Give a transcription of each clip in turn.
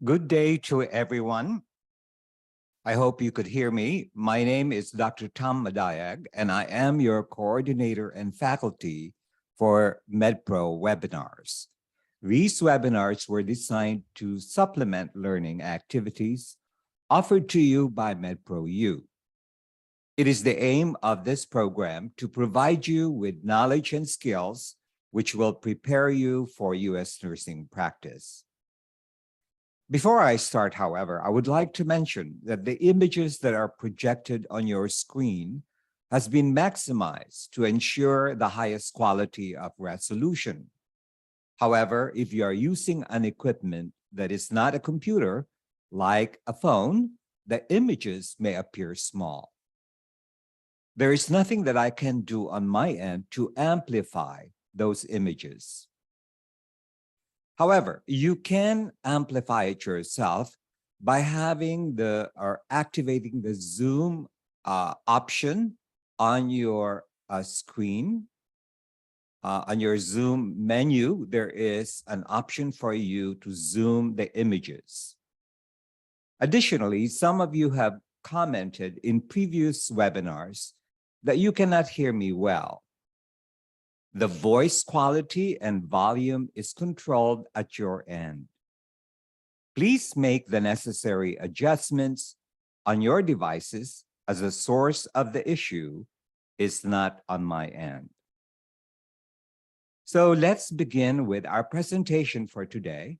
Good day to everyone. I hope you could hear me. My name is Dr. Tom Madayag, and I am your coordinator and faculty for MedPro webinars. These webinars were designed to supplement learning activities offered to you by MedPro U. It is the aim of this program to provide you with knowledge and skills which will prepare you for U.S. nursing practice. Before I start, however, I would like to mention that the images that are projected on your screen has been maximized to ensure the highest quality of resolution. However, if you are using an equipment that is not a computer, like a phone, the images may appear small. There is nothing that I can do on my end to amplify those images. However, you can amplify it yourself by having activating the Zoom option on your screen. On your Zoom menu, there is an option for you to zoom the images. Additionally, some of you have commented in previous webinars that you cannot hear me well. The voice quality and volume is controlled at your end. Please make the necessary adjustments on your devices as the source of the issue is not on my end. So let's begin with our presentation for today.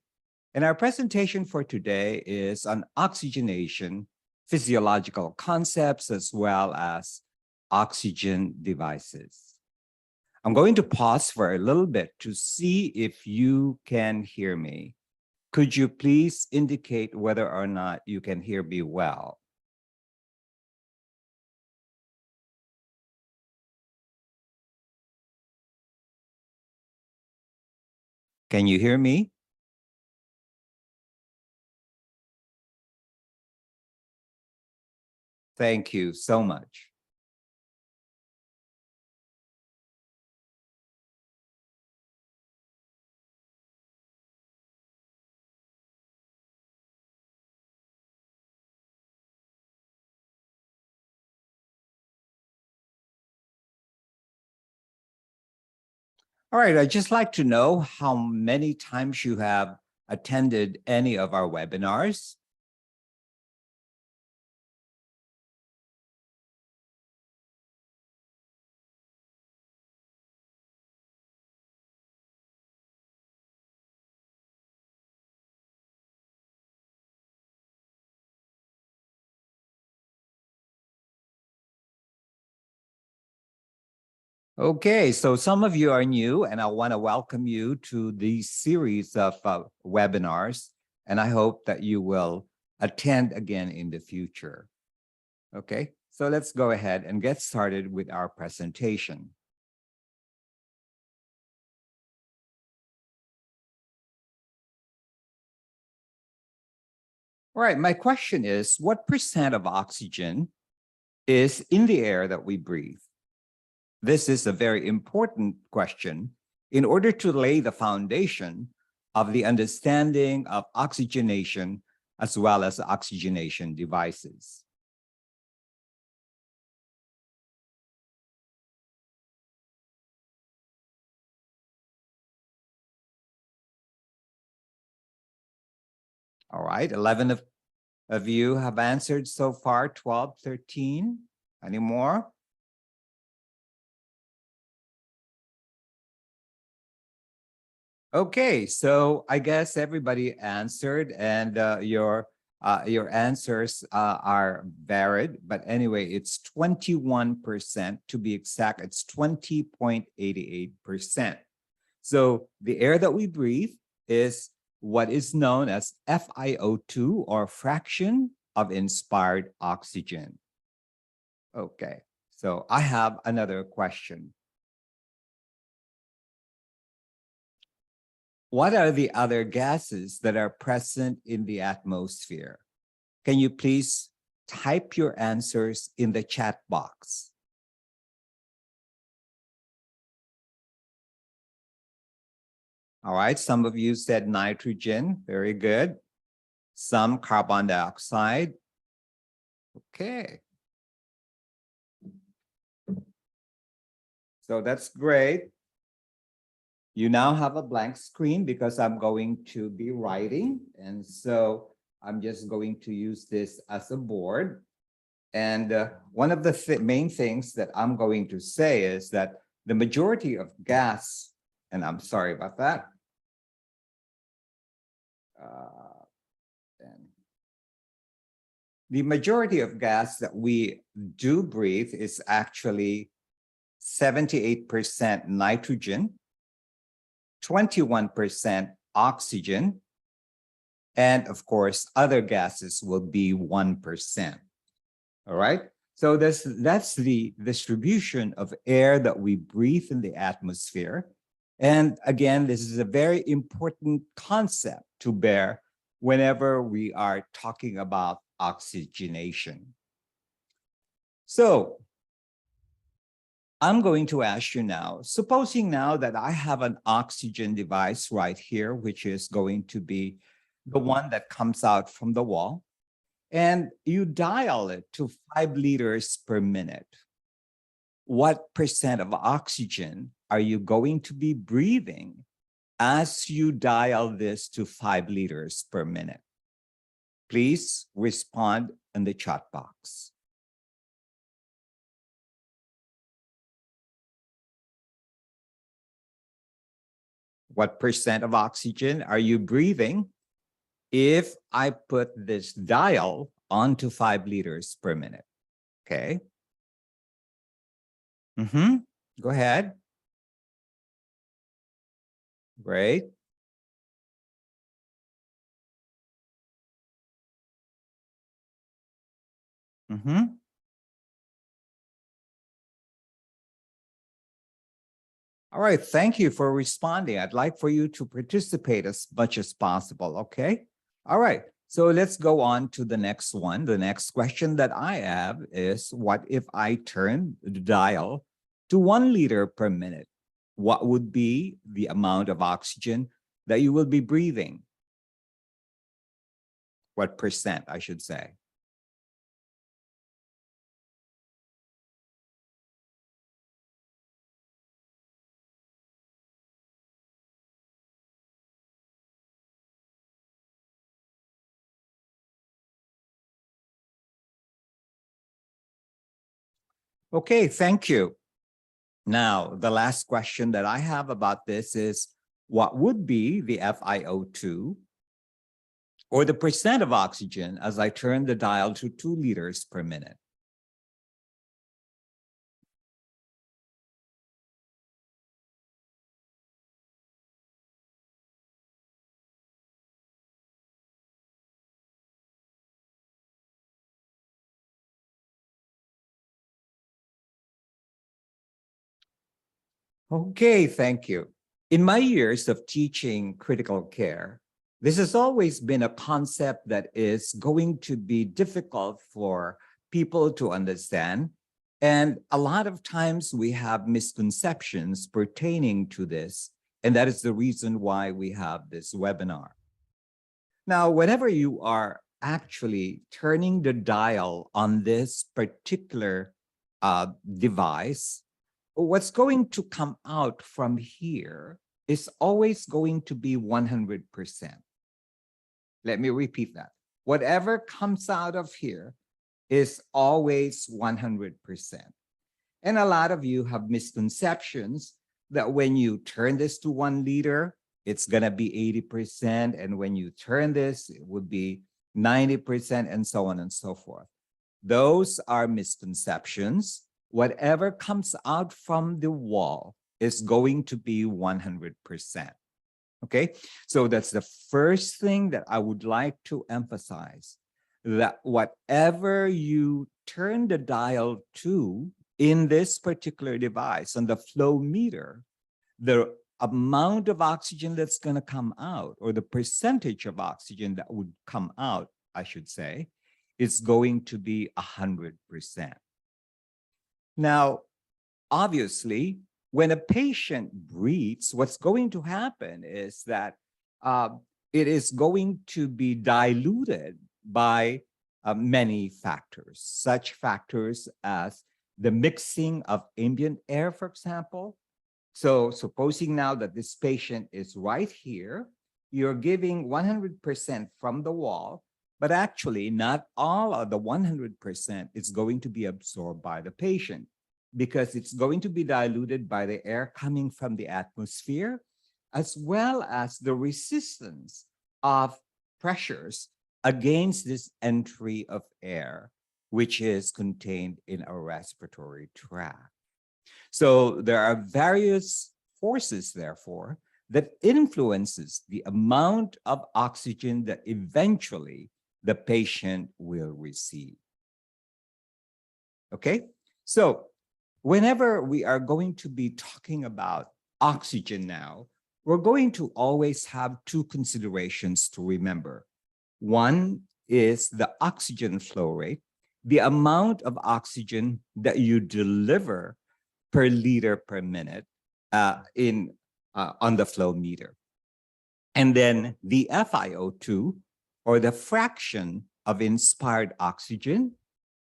And our presentation for today is on oxygenation, physiological concepts, as well as oxygen devices. I'm going to pause for a little bit to see if you can hear me. Could you please indicate whether or not you can hear me well? Can you hear me? Thank you so much. All right, I'd just like to know how many times you have attended any of our webinars. Okay, so some of you are new, and I want to welcome you to this series of webinars, and I hope that you will attend again in the future. Okay, so let's go ahead and get started with our presentation. All right, my question is, what percent of oxygen is in the air that we breathe? This is a very important question in order to lay the foundation of the understanding of oxygenation as well as oxygenation devices. All right, 11 of you have answered so far, 12, 13. Any more? Okay, so I guess everybody answered, and your answers are varied, but anyway, it's 21% to be exact. It's 20.88%. So the air that we breathe is what is known as FiO2, or fraction of inspired oxygen. Okay, so I have another question. What are the other gases that are present in the atmosphere? Can you please type your answers in the chat box? All right, some of you said nitrogen, very good. some carbon dioxide. Okay. So that's great. You now have a blank screen because I'm going to be writing. And so I'm just going to use this as a board. And one of the main things that I'm going to say is that the majority of gas, and I'm sorry about that. And the majority of gas that we do breathe is actually 78% nitrogen, 21% oxygen, and of course, other gases will be 1%. All right. So that's the distribution of air that we breathe in the atmosphere. And again, this is a very important concept to bear whenever we are talking about oxygenation. So I'm going to ask you now, supposing now that I have an oxygen device right here, which is going to be the one that comes out from the wall, and you dial it to 5 liters per minute. What percent of oxygen are you going to be breathing as you dial this to 5 liters per minute? Please respond in the chat box. What percent of oxygen are you breathing if I put this dial onto 5 liters per minute? Okay. Go ahead. Great. All right, thank you for responding. I'd like for you to participate as much as possible, okay? All right, so let's go on to the next one. The next question that I have is, what if I turn the dial to 1 liter per minute? What would be the amount of oxygen that you will be breathing? What percent, I should say? Okay, thank you. Now, the last question that I have about this is, what would be the FiO2 or the percent of oxygen as I turn the dial to 2 liters per minute? Okay, thank you. In my years of teaching critical care, this has always been a concept that is going to be difficult for people to understand. And a lot of times we have misconceptions pertaining to this. And that is the reason why we have this webinar. Now, whenever you are actually turning the dial on this particular device, what's going to come out from here is always going to be 100%. Let me repeat that. Whatever comes out of here is always 100%. And a lot of you have misconceptions that when you turn this to 1 liter, it's going to be 80%. And when you turn this, it would be 90% and so on and so forth. Those are misconceptions. Whatever comes out from the wall is going to be 100%. Okay, so that's the first thing that I would like to emphasize, that whatever you turn the dial to in this particular device on the flow meter, the amount of oxygen that's going to come out, or the percentage of oxygen that would come out, I should say, is going to be 100%. Now, obviously, when a patient breathes, what's going to happen is that it is going to be diluted by many factors, such factors as the mixing of ambient air, for example. So supposing now that this patient is right here, you're giving 100% from the wall, but actually not all of the 100% is going to be absorbed by the patient because it's going to be diluted by the air coming from the atmosphere, as well as the resistance of pressures against this entry of air, which is contained in our respiratory tract. So there are various forces, therefore, that influences the amount of oxygen that eventually the patient will receive. Okay, so whenever we are going to be talking about oxygen now, we're going to always have two considerations to remember. One is the oxygen flow rate, the amount of oxygen that you deliver per liter per minute on the flow meter. And then the FiO2, or the fraction of inspired oxygen,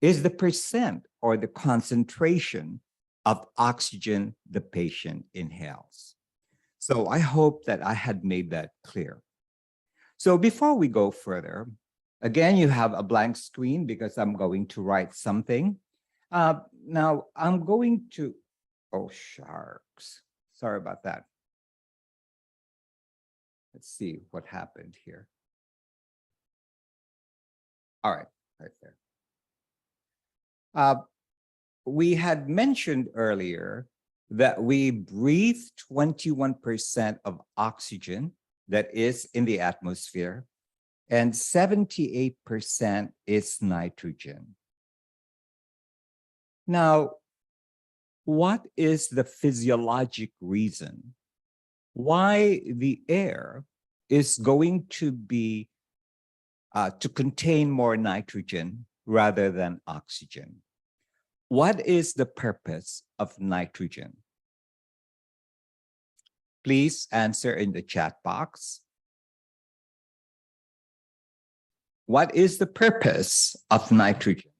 is the percent or the concentration of oxygen the patient inhales. So I hope that I had made that clear. So before we go further, again, you have a blank screen because I'm going to write something. Now I'm going to, oh, sharks. Sorry about that. Let's see what happened here. All right, right there. We had mentioned earlier that we breathe 21% of oxygen that is in the atmosphere, and 78% is nitrogen. Now, what is the physiologic reason why the air is going to be to contain more nitrogen rather than oxygen? What is the purpose of nitrogen? Please answer in the chat box. What is the purpose of nitrogen?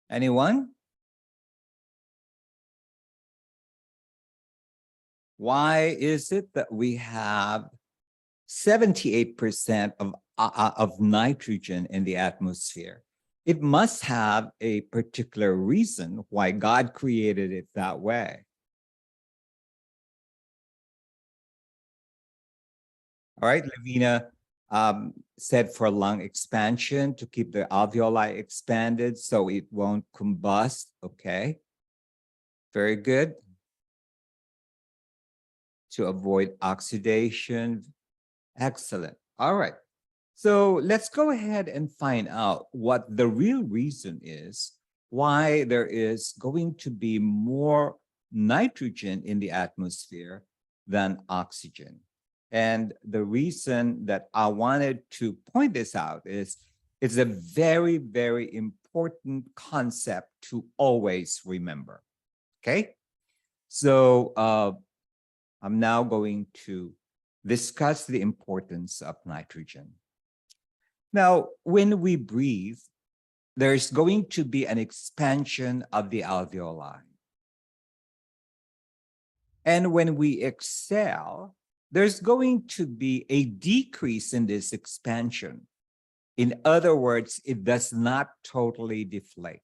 Anyone? Why is it that we have 78% of nitrogen in the atmosphere? It must have a particular reason why God created it that way. All right, Lavina said for lung expansion, to keep the alveoli expanded so it won't combust. Okay, very good. To avoid oxidation. Excellent. All right. So let's go ahead and find out what the real reason is why there is going to be more nitrogen in the atmosphere than oxygen. And the reason that I wanted to point this out is it's a very, very important concept to always remember. Okay. So I'm now going to discuss the importance of nitrogen. Now, when we breathe, there's going to be an expansion of the alveoli. And when we exhale, there's going to be a decrease in this expansion. In other words, it does not totally deflate.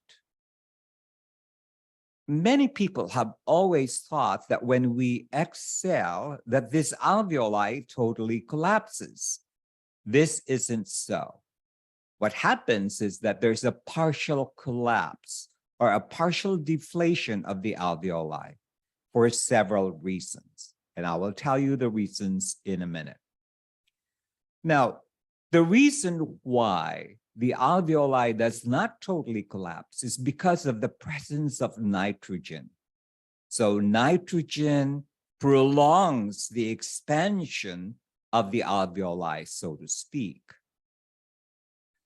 Many people have always thought that when we exhale, that this alveoli totally collapses. This isn't so. What happens is that there's a partial collapse or a partial deflation of the alveoli for several reasons. And I will tell you the reasons in a minute. Now, the reason why the alveoli does not totally collapse is because of the presence of nitrogen. So nitrogen prolongs the expansion of the alveoli, so to speak.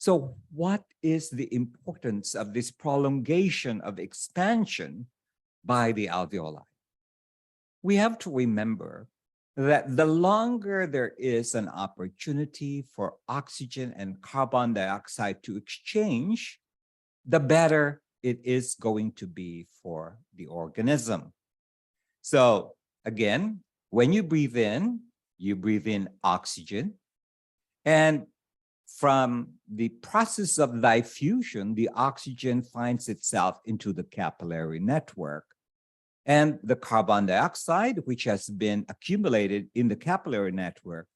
So what is the importance of this prolongation of expansion by the alveoli? We have to remember that the longer there is an opportunity for oxygen and carbon dioxide to exchange, the better it is going to be for the organism. So again, when you breathe in oxygen, and from the process of diffusion, the oxygen finds itself into the capillary network. And the carbon dioxide, which has been accumulated in the capillary network,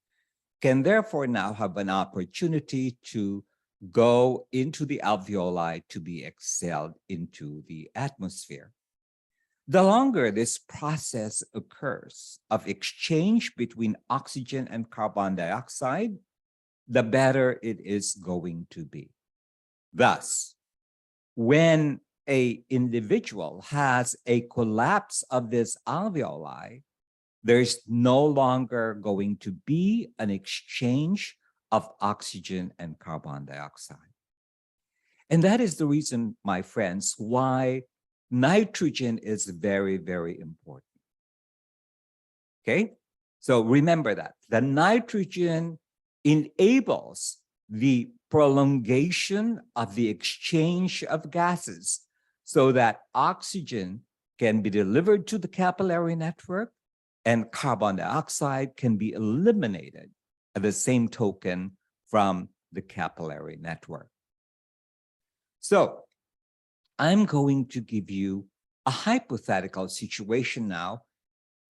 can therefore now have an opportunity to go into the alveoli to be exhaled into the atmosphere. The longer this process occurs of exchange between oxygen and carbon dioxide, the better it is going to be. Thus, when an individual has a collapse of this alveoli, there's no longer going to be an exchange of oxygen and carbon dioxide. And that is the reason, my friends, why nitrogen is very, very important. Okay? So remember that. The nitrogen enables the prolongation of the exchange of gases so that oxygen can be delivered to the capillary network and carbon dioxide can be eliminated at the same token from the capillary network. So I'm going to give you a hypothetical situation now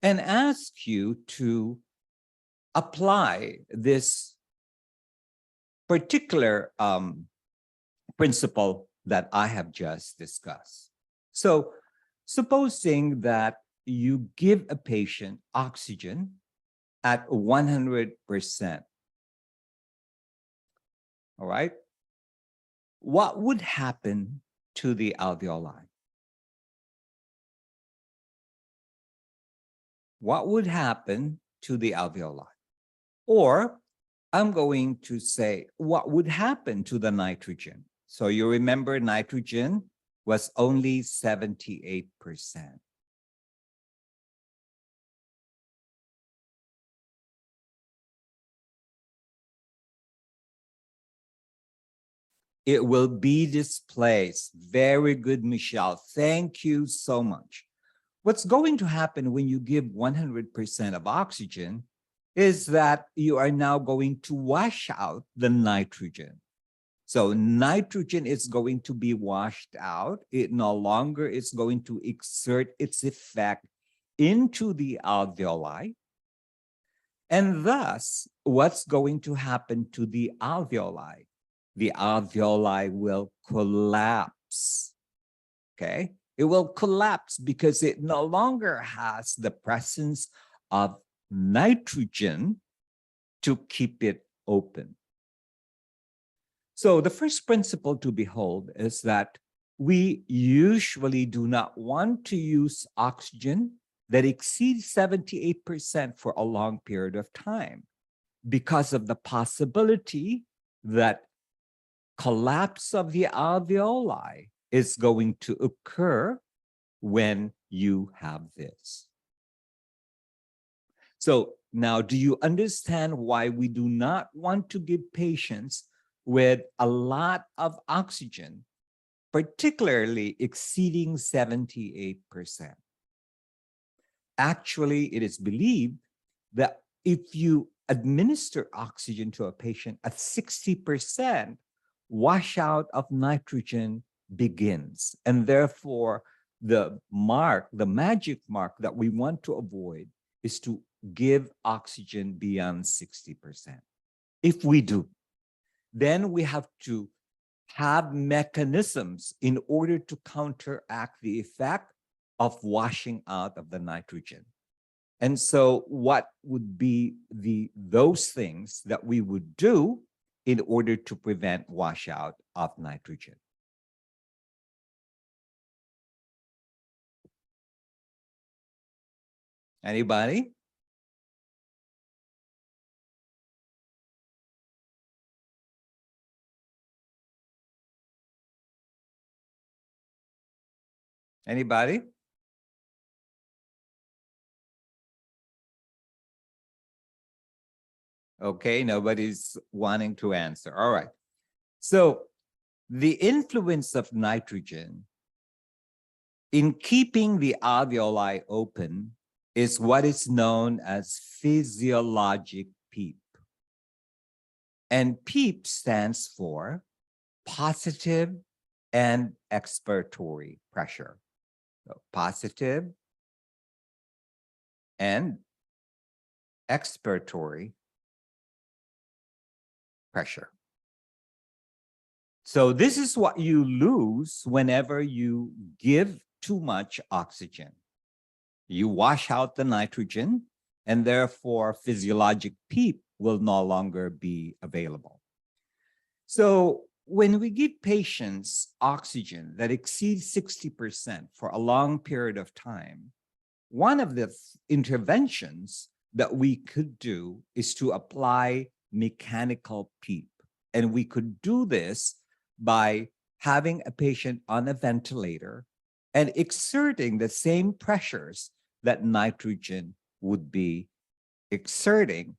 and ask you to apply this particular principle that I have just discussed. So supposing that you give a patient oxygen at 100%, all right? What would happen to the alveoli? What would happen to the alveoli? Or I'm going to say, what would happen to the nitrogen? So you remember nitrogen was only 78%. It will be displaced. Very good, Michelle. Thank you so much. What's going to happen when you give 100% of oxygen is that you are now going to wash out the nitrogen. So nitrogen is going to be washed out. It no longer is going to exert its effect into the alveoli. And thus, what's going to happen to the alveoli? The alveoli will collapse, okay? It will collapse because it no longer has the presence of nitrogen to keep it open. So the first principle to behold is that we usually do not want to use oxygen that exceeds 78% for a long period of time because of the possibility that collapse of the alveoli is going to occur when you have this. So now, do you understand why we do not want to give patients with a lot of oxygen, particularly exceeding 78%? Actually, it is believed that if you administer oxygen to a patient at 60%, washout of nitrogen begins. And therefore, the magic mark that we want to avoid is to give oxygen beyond 60%. If we do, then we have to have mechanisms in order to counteract the effect of washing out of the nitrogen. And so what would be those things that we would do in order to prevent washout of nitrogen? Anybody? Anybody? Okay, nobody's wanting to answer. All right. So the influence of nitrogen in keeping the alveoli open is what is known as physiologic PEEP. And PEEP stands for positive and expiratory pressure. So positive and expiratory pressure. So this is what you lose whenever you give too much oxygen. You wash out the nitrogen, and therefore physiologic PEEP will no longer be available. So when we give patients oxygen that exceeds 60% for a long period of time, one of the interventions that we could do is to apply mechanical PEEP. And we could do this by having a patient on a ventilator and exerting the same pressures that nitrogen would be exerting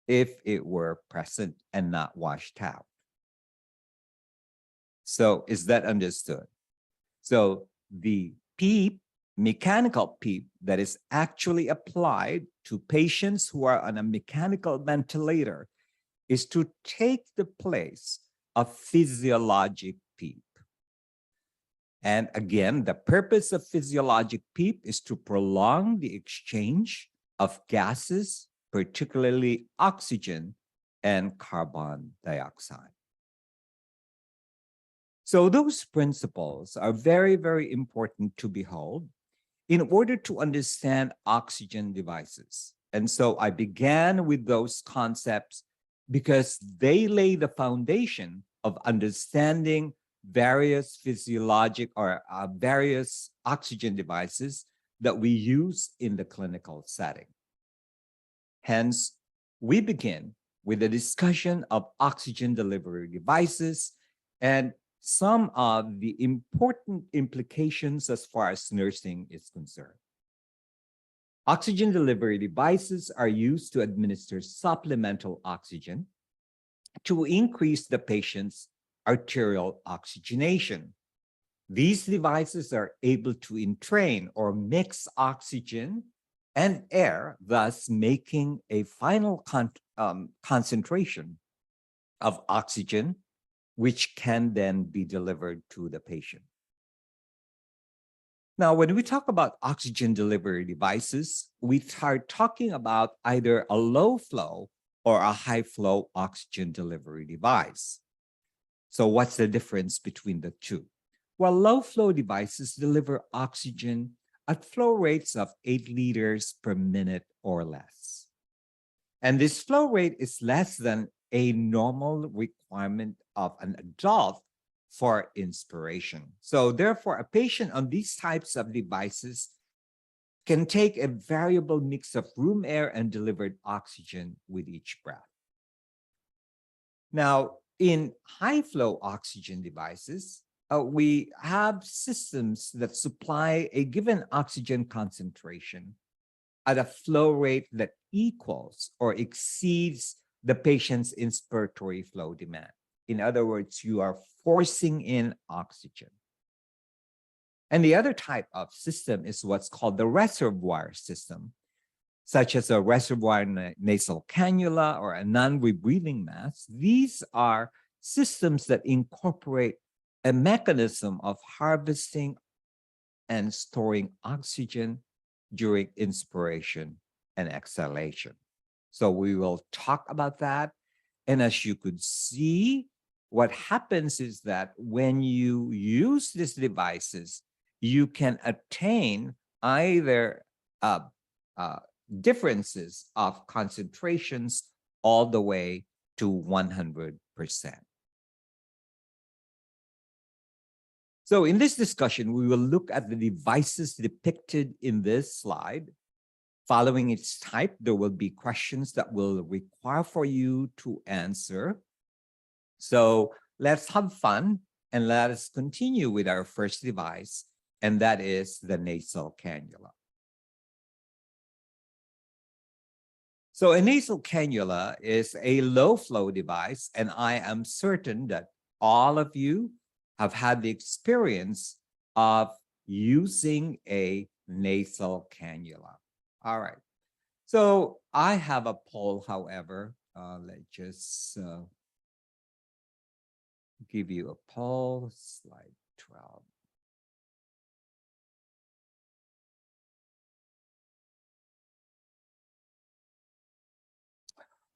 if it were present and not washed out. So is that understood? So the PEEP, mechanical PEEP, that is actually applied to patients who are on a mechanical ventilator is to take the place of physiologic PEEP. And again, the purpose of physiologic PEEP is to prolong the exchange of gases, particularly oxygen and carbon dioxide. So those principles are very, very important to behold in order to understand oxygen devices. And so I began with those concepts because they lay the foundation of understanding various physiologic or various oxygen devices that we use in the clinical setting. Hence, we begin with a discussion of oxygen delivery devices and some of the important implications as far as nursing is concerned. Oxygen delivery devices are used to administer supplemental oxygen to increase the patient's arterial oxygenation. These devices are able to entrain or mix oxygen and air, thus making a final concentration of oxygen, which can then be delivered to the patient. Now, when we talk about oxygen delivery devices, we start talking about either a low flow or a high flow oxygen delivery device. So what's the difference between the two? Well, low flow devices deliver oxygen at flow rates of 8 liters per minute or less. And this flow rate is less than a normal requirement of an adult for inspiration. So therefore, a patient on these types of devices can take a variable mix of room air and delivered oxygen with each breath. Now, in high flow oxygen devices, we have systems that supply a given oxygen concentration at a flow rate that equals or exceeds the patient's inspiratory flow demand. In other words, you are forcing in oxygen. And the other type of system is what's called the reservoir system, such as a reservoir nasal cannula or a non-rebreathing mask. These are systems that incorporate a mechanism of harvesting and storing oxygen during inspiration and exhalation. So we will talk about that. And as you could see, what happens is that when you use these devices, you can attain either differences of concentrations all the way to 100%. So in this discussion, we will look at the devices depicted in this slide. Following its type, there will be questions that will require for you to answer. So let's have fun and let us continue with our first device, and that is the nasal cannula. So a nasal cannula is a low flow device, and I am certain that all of you have had the experience of using a nasal cannula. All right. So I have a poll, however. Let's just give you a poll, slide 12.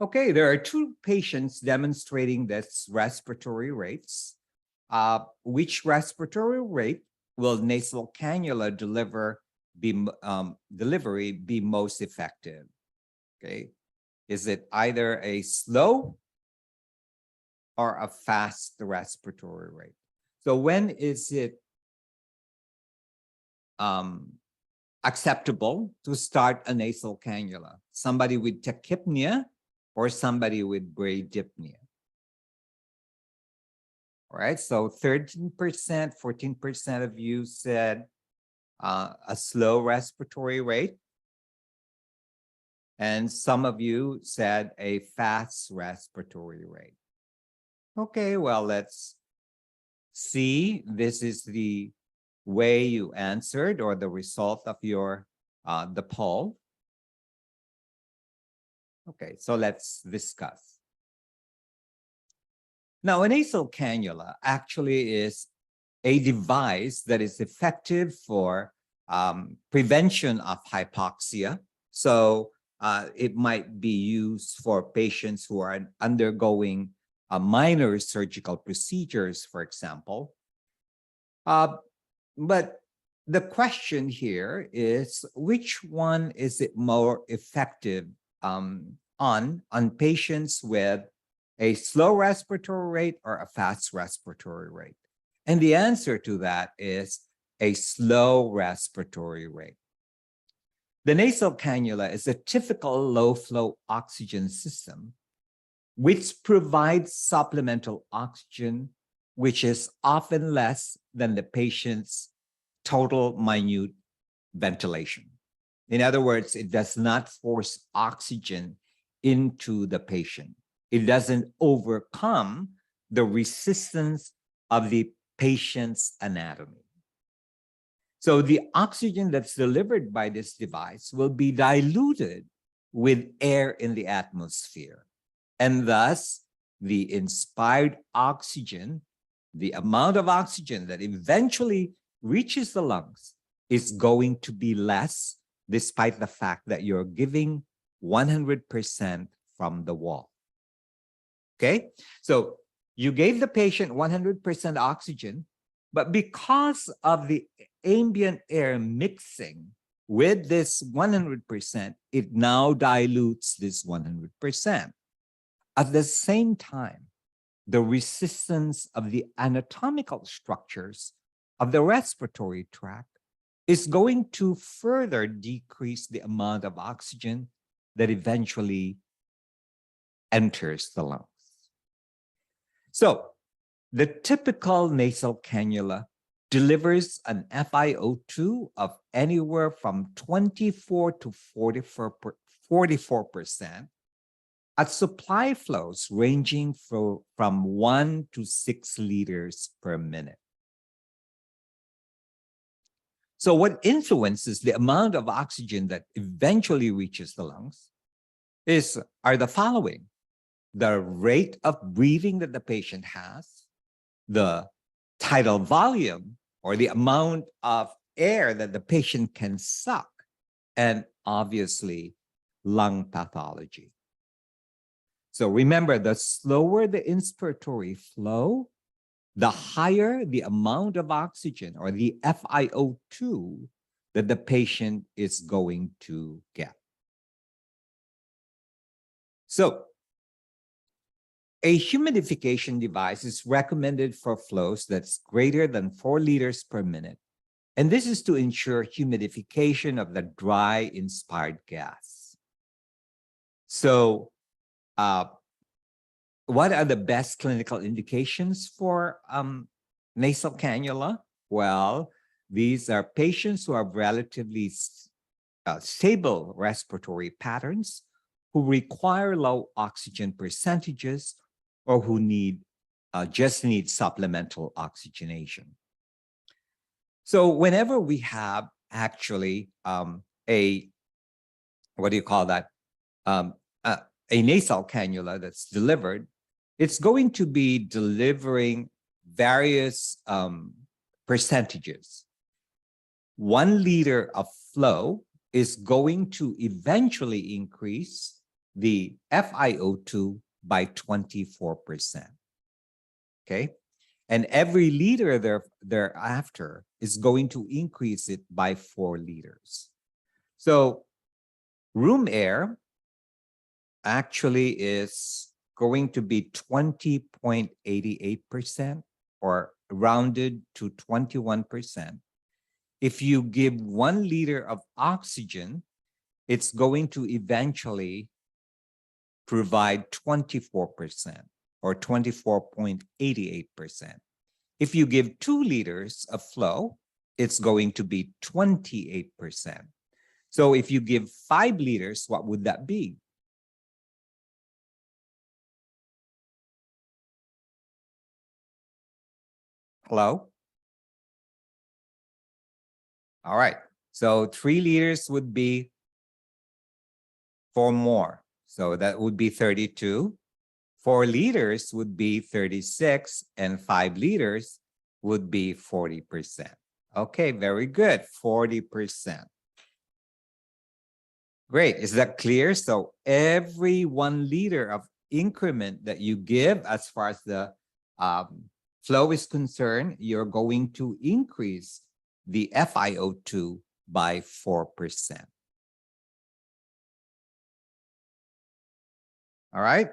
Okay, there are two patients demonstrating this respiratory rates. Which respiratory rate will nasal cannula delivery be most effective? Okay, is it either a slow or a fast respiratory rate? So when is it acceptable to start a nasal cannula? Somebody with tachypnea or somebody with bradypnea? All right, so 13%, 14% of you said a slow respiratory rate. And some of you said a fast respiratory rate. Okay, well, let's see. This is the way you answered, or the result of your the poll. Okay, so let's discuss. Now, a nasal cannula actually is a device that is effective for prevention of hypoxia. So it might be used for patients who are undergoing minor surgical procedures, for example. But the question here is, which one is it more effective on patients with a slow respiratory rate or a fast respiratory rate? And the answer to that is a slow respiratory rate. The nasal cannula is a typical low-flow oxygen system which provides supplemental oxygen, which is often less than the patient's total minute ventilation. In other words, it does not force oxygen into the patient. It doesn't overcome the resistance of the patient's anatomy. So the oxygen that's delivered by this device will be diluted with air in the atmosphere. And thus, the inspired oxygen, the amount of oxygen that eventually reaches the lungs, is going to be less, despite the fact that you're giving 100% from the wall. Okay? So you gave the patient 100% oxygen, but because of the ambient air mixing with this 100%, it now dilutes this 100%. At the same time, the resistance of the anatomical structures of the respiratory tract is going to further decrease the amount of oxygen that eventually enters the lungs. So the typical nasal cannula delivers an FiO2 of anywhere from 24 to 44% at supply flows ranging from 1 to 6 liters per minute. So what influences the amount of oxygen that eventually reaches the lungs are the following: the rate of breathing that the patient has, the tidal volume, or the amount of air that the patient can suck, and obviously lung pathology. So remember, the slower the inspiratory flow, the higher the amount of oxygen, or the FiO2, that the patient is going to get. So a humidification device is recommended for flows that's greater than 4 liters per minute. And this is to ensure humidification of the dry inspired gas. So what are the best clinical indications for nasal cannula? Well, These are patients who have relatively stable respiratory patterns, who require low oxygen percentages, or who just need supplemental oxygenation. So whenever we have actually what do you call that? A nasal cannula that's delivered, it's going to be delivering various percentages. 1 liter of flow is going to eventually increase the FiO2 by 24%. Okay? And every liter thereafter is going to increase it by 4 liters. So room air actually is going to be 20.88% or rounded to 21%. If you give 1 liter of oxygen, it's going to eventually provide 24% or 24.88%. If you give 2 liters of flow, it's going to be 28%. So if you give 5 liters, what would that be? Hello? All right. So 3 liters would be 4 more. So that would be 32. 4 liters would be 36, and 5 liters would be 40%. Okay, very good. 40%. Great. Is that clear? So every 1 liter of increment that you give as far as the flow is concerned, you're going to increase the FiO2 by 4%. All right.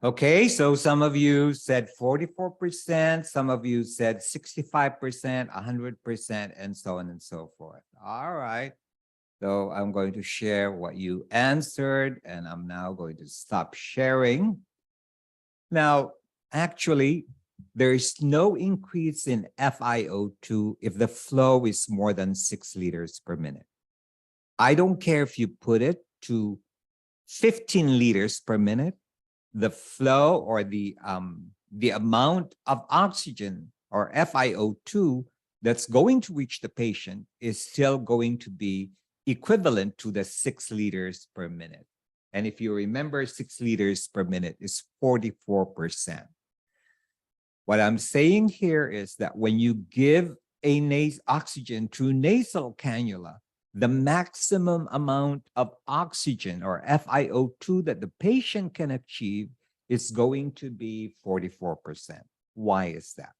Okay, so some of you said 44%, some of you said 65%, 100%, and so on and so forth. All right. So I'm going to share what you answered, and I'm now going to stop sharing. Now, actually, there is no increase in FiO2 if the flow is more than 6 liters per minute. I don't care if you put it to 15 liters per minute, the flow or the amount of oxygen or FiO2 that's going to reach the patient is still going to be equivalent to the 6 liters per minute. And if you remember, 6 liters per minute is 44%. What I'm saying here is that when you give oxygen through nasal cannula, the maximum amount of oxygen or FiO2 that the patient can achieve is going to be 44%. Why is that?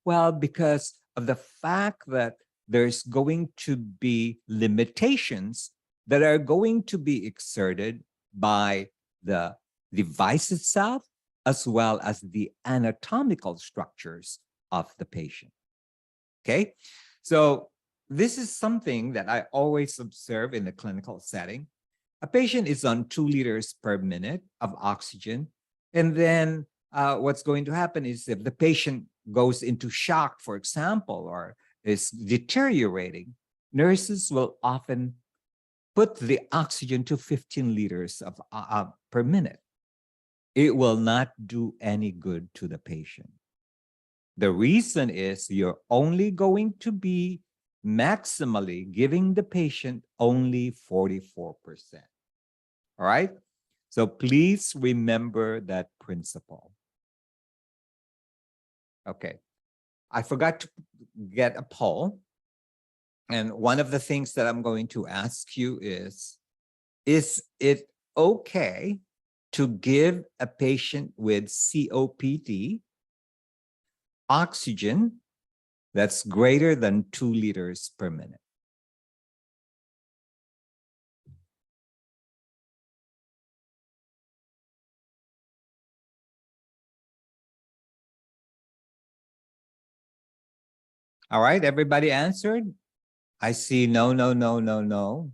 Well, because of the fact that there's going to be limitations that are going to be exerted by the device itself, as well as the anatomical structures of the patient. Okay, so this is something that I always observe in the clinical setting. A patient is on 2 liters per minute of oxygen. And then what's going to happen is if the patient goes into shock, for example, or is deteriorating, nurses will often put the oxygen to 15 liters per minute. It will not do any good to the patient. The reason is you're only going to be maximally giving the patient only 44%. All right? So please remember that principle. Okay. I forgot to get a poll. And one of the things that I'm going to ask you is it okay to give a patient with COPD oxygen that's greater than 2 liters per minute? All right, everybody answered? I see no, no, no, no, no.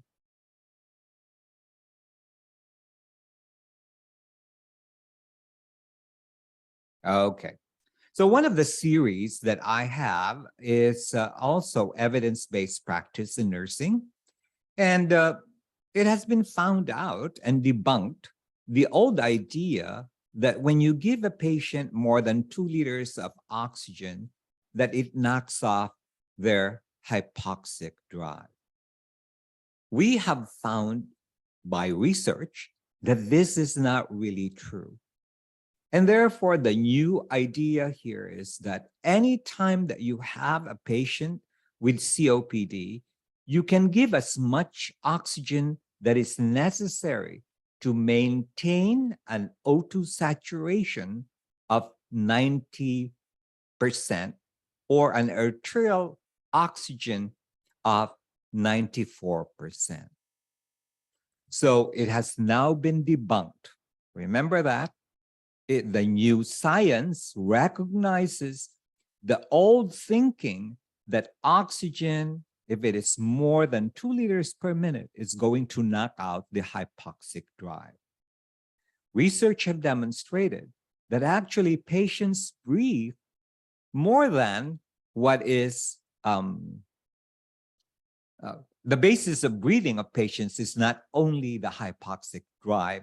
Okay. So one of the series that I have is also evidence-based practice in nursing. And it has been found out and debunked the old idea that when you give a patient more than 2 liters of oxygen, that it knocks off their hypoxic drive. We have found by research that this is not really true. And therefore, the new idea here is that anytime that you have a patient with COPD, you can give as much oxygen that is necessary to maintain an O2 saturation of 90% or an arterial oxygen of 94%. So it has now been debunked. Remember that? The new science recognizes the old thinking that oxygen, if it is more than 2 liters per minute, is going to knock out the hypoxic drive. Research have demonstrated that actually patients breathe more than what is the basis of breathing of patients is not only the hypoxic drive,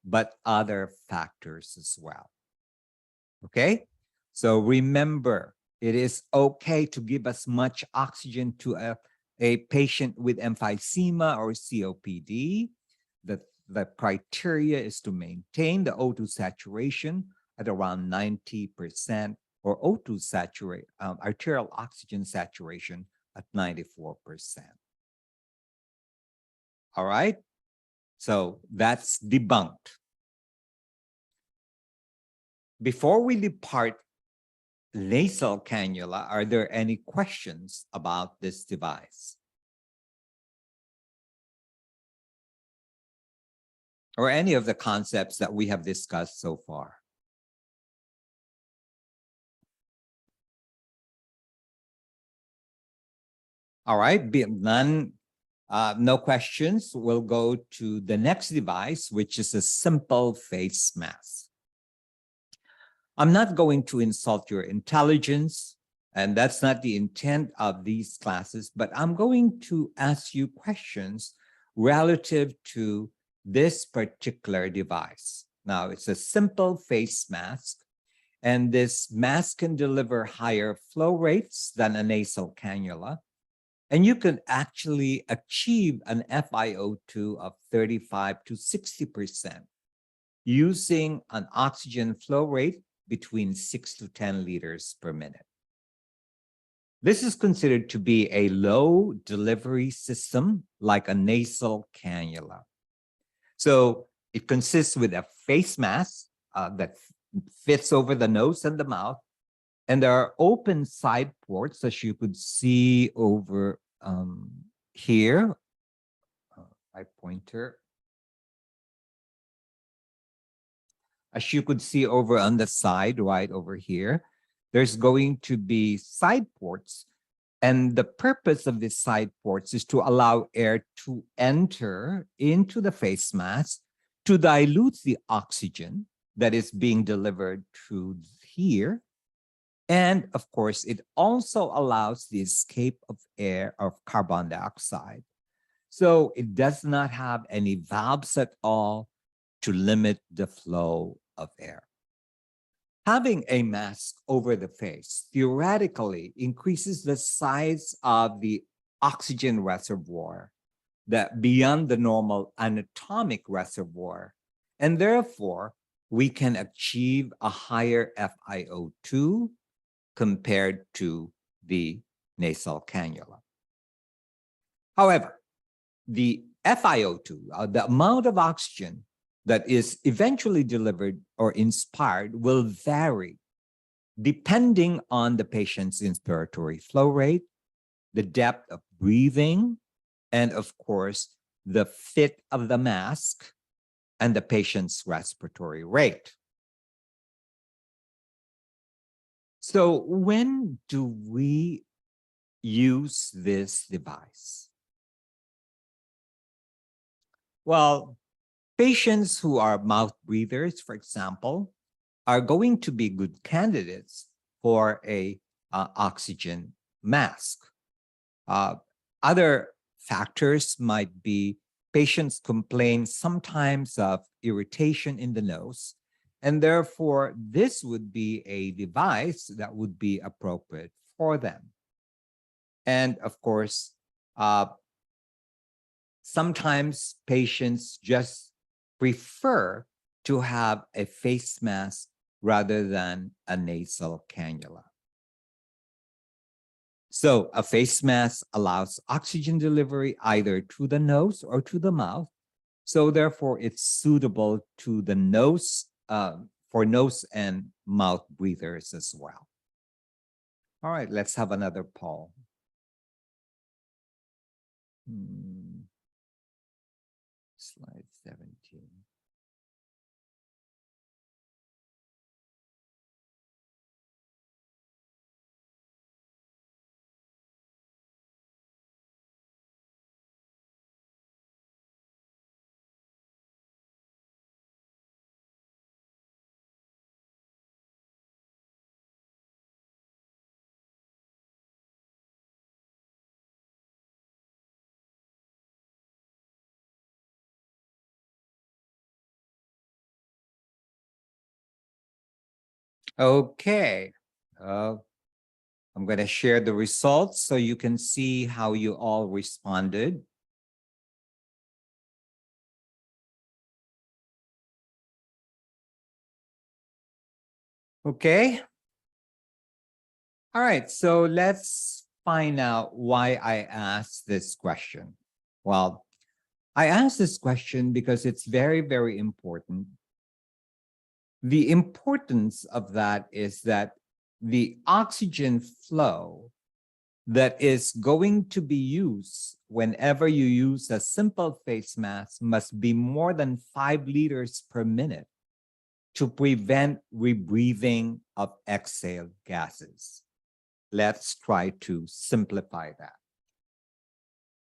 but other factors as well. Okay? So remember, it is okay to give as much oxygen to a patient with emphysema or COPD. The criteria is to maintain the O2 saturation at around 90% or O2 saturate, arterial oxygen saturation at 94%. All right? So that's debunked. Before we depart nasal cannula, are there any questions about this device? Or any of the concepts that we have discussed so far? All right, none, no questions. We'll go to the next device, which is a simple face mask. I'm not going to insult your intelligence, and that's not the intent of these classes, but I'm going to ask you questions relative to this particular device. Now, it's a simple face mask, and this mask can deliver higher flow rates than a nasal cannula, and you can actually achieve an FiO2 of 35 to 60% using an oxygen flow rate between 6 to 10 liters per minute. This is considered to be a low delivery system like a nasal cannula. So it consists with a face mask that fits over the nose and the mouth, and there are open side ports, as you could see over here. My pointer. As you could see over on the side, right over here, there's going to be side ports. And the purpose of these side ports is to allow air to enter into the face mask to dilute the oxygen that is being delivered through here. And of course, it also allows the escape of air, of carbon dioxide. So it does not have any valves at all to limit the flow of air. Having a mask over the face theoretically increases the size of the oxygen reservoir that beyond the normal anatomic reservoir, and therefore we can achieve a higher FiO2 compared to the nasal cannula. However, the FiO2, the amount of oxygen that is eventually delivered or inspired, will vary depending on the patient's inspiratory flow rate, the depth of breathing, and of course, the fit of the mask and the patient's respiratory rate. So when do we use this device? Well, patients who are mouth breathers, for example, are going to be good candidates for a oxygen mask. Other factors might be patients complain sometimes of irritation in the nose, and therefore this would be a device that would be appropriate for them. And of course, sometimes patients just prefer to have a face mask rather than a nasal cannula. So a face mask allows oxygen delivery either to the nose or to the mouth. So therefore, it's suitable to the nose, for nose and mouth breathers as well. All right, let's have another poll. Slide 17. Okay, I'm going to share the results so you can see how you all responded. Okay. All right, so let's find out why I asked this question. Well, I asked this question because it's very, very important. The importance of that is that the oxygen flow that is going to be used whenever you use a simple face mask must be more than 5 liters per minute to prevent rebreathing of exhaled gases. Let's try to simplify that.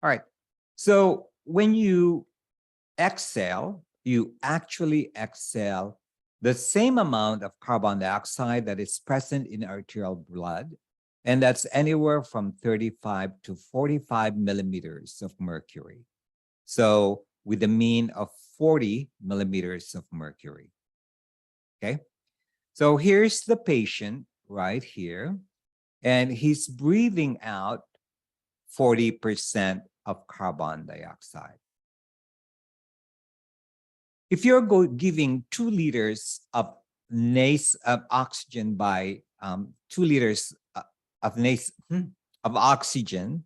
All right, so when you exhale, you actually exhale the same amount of carbon dioxide that is present in arterial blood, and that's anywhere from 35 to 45 millimeters of mercury. So with a mean of 40 millimeters of mercury. Okay, so here's the patient right here, and he's breathing out 40% of carbon dioxide. If you're giving 2 liters of oxygen by 2 liters of oxygen,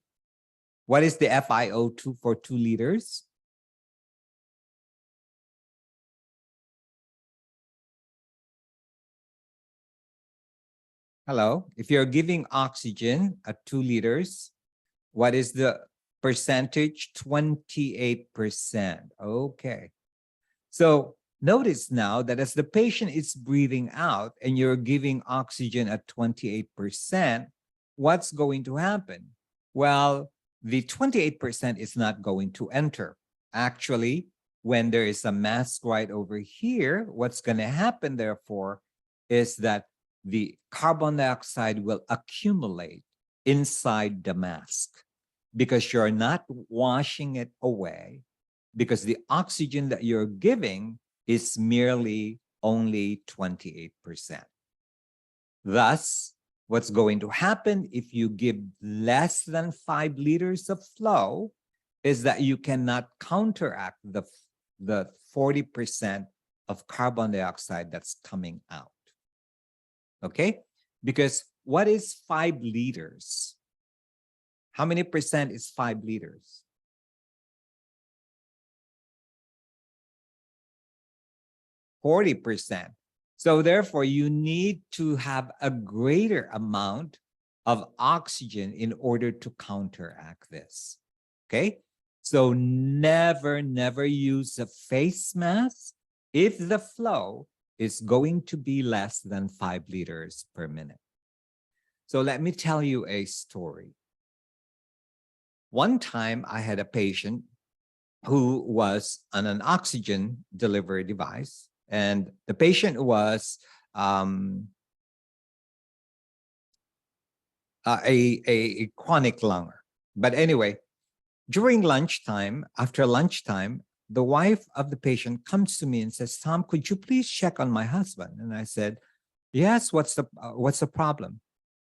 what is the FiO2 for 2 liters? Hello, if you're giving oxygen at 2 liters, what is the percentage? 28%. Okay. So notice now that as the patient is breathing out and you're giving oxygen at 28%, what's going to happen? Well, the 28% is not going to enter. Actually, when there is a mask right over here, what's going to happen, therefore, is that the carbon dioxide will accumulate inside the mask because you're not washing it away, because the oxygen that you're giving is merely only 28%. Thus, what's going to happen if you give less than 5 liters of flow is that you cannot counteract the 40% of carbon dioxide that's coming out. Okay? Because what is 5 liters? How many percent is 5 liters? 40%. So therefore, you need to have a greater amount of oxygen in order to counteract this. Okay? So never, never use a face mask if the flow is going to be less than 5 liters per minute. So let me tell you a story. One time I had a patient who was on an oxygen delivery device, and the patient was a chronic lunger. But anyway, during lunchtime, after lunchtime, the wife of the patient comes to me and says, "Tom, could you please check on my husband?" And I said, "Yes, what's the problem?"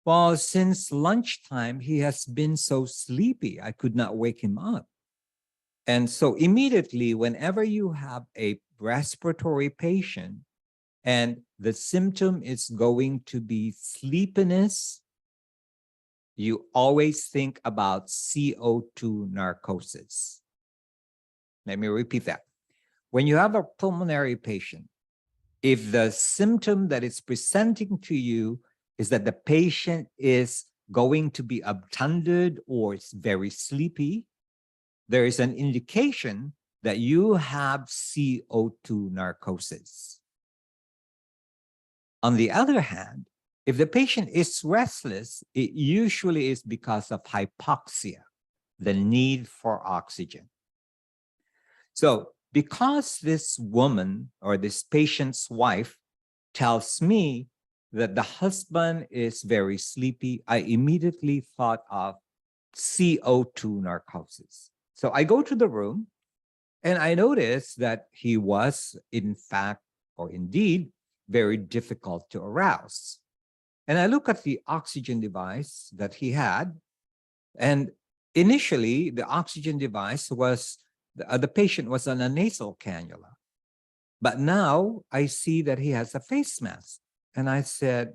"Well, since lunchtime, he has been so sleepy, I could not wake him up." And so immediately, whenever you have a respiratory patient and the symptom is going to be sleepiness, you always think about CO2 narcosis. Let me repeat that. When you have a pulmonary patient, if the symptom that is presenting to you is that the patient is going to be obtunded or is very sleepy, there is an indication that you have CO2 narcosis. On the other hand, if the patient is restless, it usually is because of hypoxia, the need for oxygen. So because this woman or this patient's wife tells me that the husband is very sleepy, I immediately thought of CO2 narcosis. So I go to the room and I notice that he was, in fact, or indeed, very difficult to arouse. And I look at the oxygen device that he had, and initially the oxygen device was, the patient was on a nasal cannula. But now I see that he has a face mask. And I said,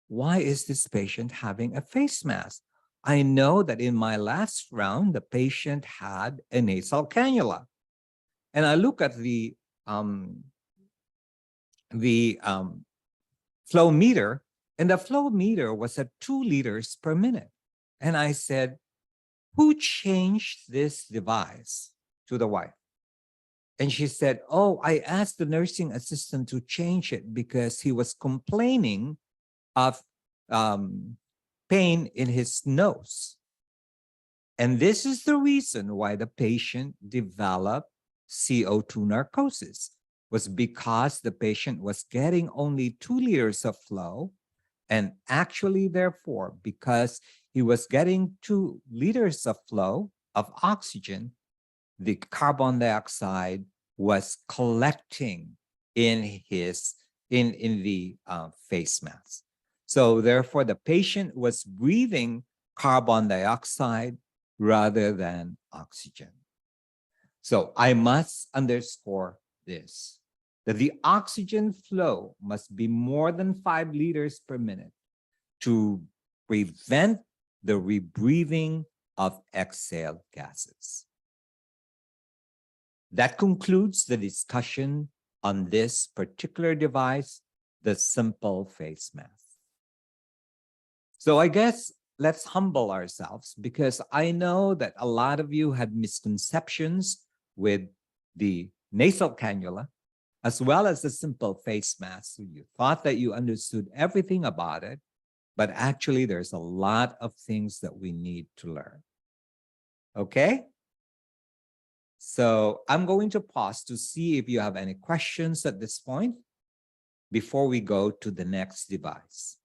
why is this patient having a face mask? I know that in my last round, the patient had a nasal cannula. And I look at the flow meter, and the flow meter was at 2 liters per minute. And I said, who changed this device? To the wife. And she said, oh, I asked the nursing assistant to change it because he was complaining of pain in his nose. And this is the reason why the patient developed CO2 narcosis, was because the patient was getting only 2 liters of flow. And actually, therefore, because he was getting 2 liters of flow of oxygen, the carbon dioxide was collecting in the face mask. So therefore, the patient was breathing carbon dioxide rather than oxygen. So I must underscore this, that the oxygen flow must be more than 5 liters per minute to prevent the rebreathing of exhaled gases. That concludes the discussion on this particular device, the simple face mask. So I guess let's humble ourselves, because I know that a lot of you had misconceptions with the nasal cannula, as well as the simple face mask. You thought that you understood everything about it, but actually there's a lot of things that we need to learn. Okay? So I'm going to pause to see if you have any questions at this point before we go to the next device.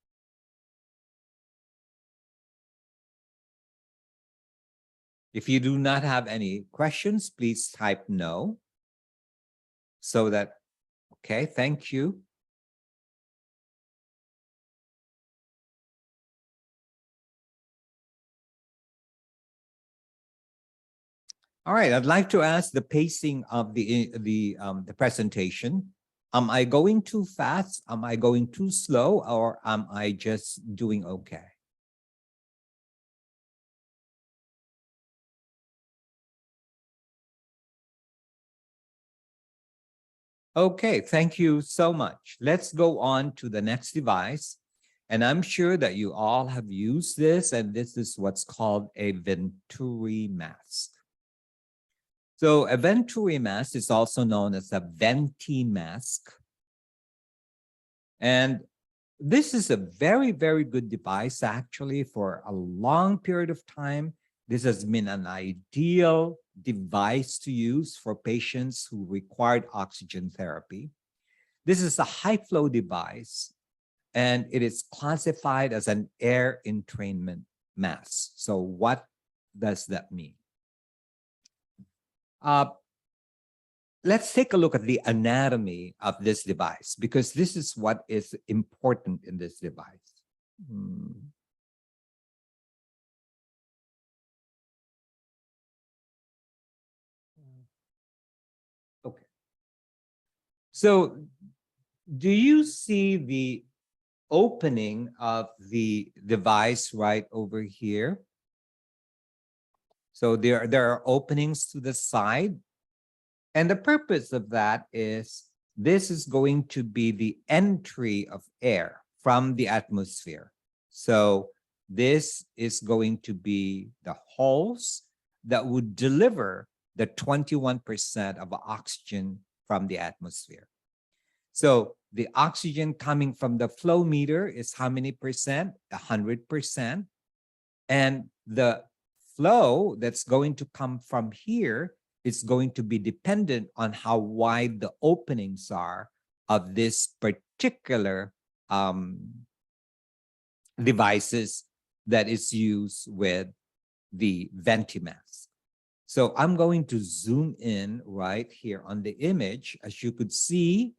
If you do not have any questions, please type no. So that, okay, thank you. All right, I'd like to ask the pacing of the presentation. Am I going too fast? Am I going too slow? Or am I just doing okay? Okay, thank you so much. Let's go on to the next device. And I'm sure that you all have used this, and this is what's called a Venturi mask. So a Venturi mask is also known as a Venti mask. And this is a very, very good device, actually, for a long period of time. This has been an ideal device to use for patients who required oxygen therapy. This is a high flow device, and it is classified as an air entrainment mask. So what does that mean? Let's take a look at the anatomy of this device, because this is what is important in this device. Okay. So do you see the opening of the device right over here? So there are openings to the side. And the purpose of that is this is going to be the entry of air from the atmosphere. So this is going to be the holes that would deliver the 21% of oxygen from the atmosphere. So the oxygen coming from the flow meter is how many percent? 100%. And the flow that's going to come from here is going to be dependent on how wide the openings are of this particular devices that is used with the Ventimask. So I'm going to zoom in right here on the image. As you could see,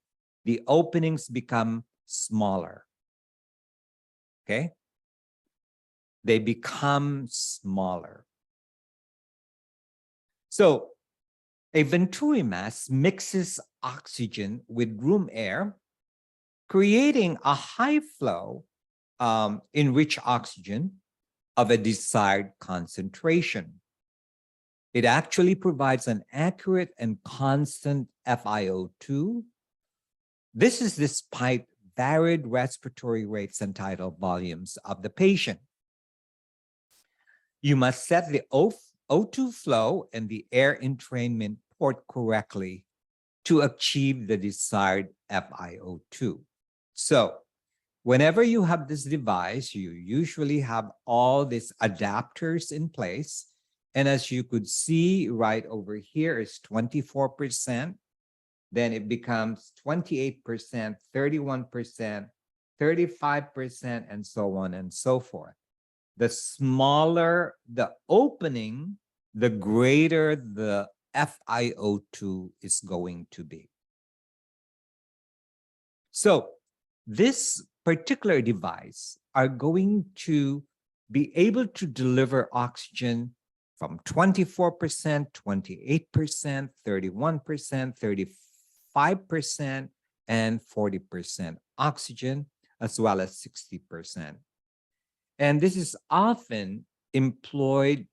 the openings become smaller. Okay? They become smaller. So a Venturi mask mixes oxygen with room air, creating a high flow enriched oxygen of a desired concentration. It actually provides an accurate and constant FiO2. This is despite varied respiratory rates and tidal volumes of the patient. You must set the O2 flow and the air entrainment port correctly to achieve the desired FiO2. So whenever you have this device, you usually have all these adapters in place. And as you could see right over here is 24%. Then it becomes 28%, 31%, 35%, and so on and so forth. The smaller the opening, the greater the FiO2 is going to be. So this particular device are going to be able to deliver oxygen from 24%, 28%, 31%, 35%, and 40% oxygen, as well as 60%. And this is often employed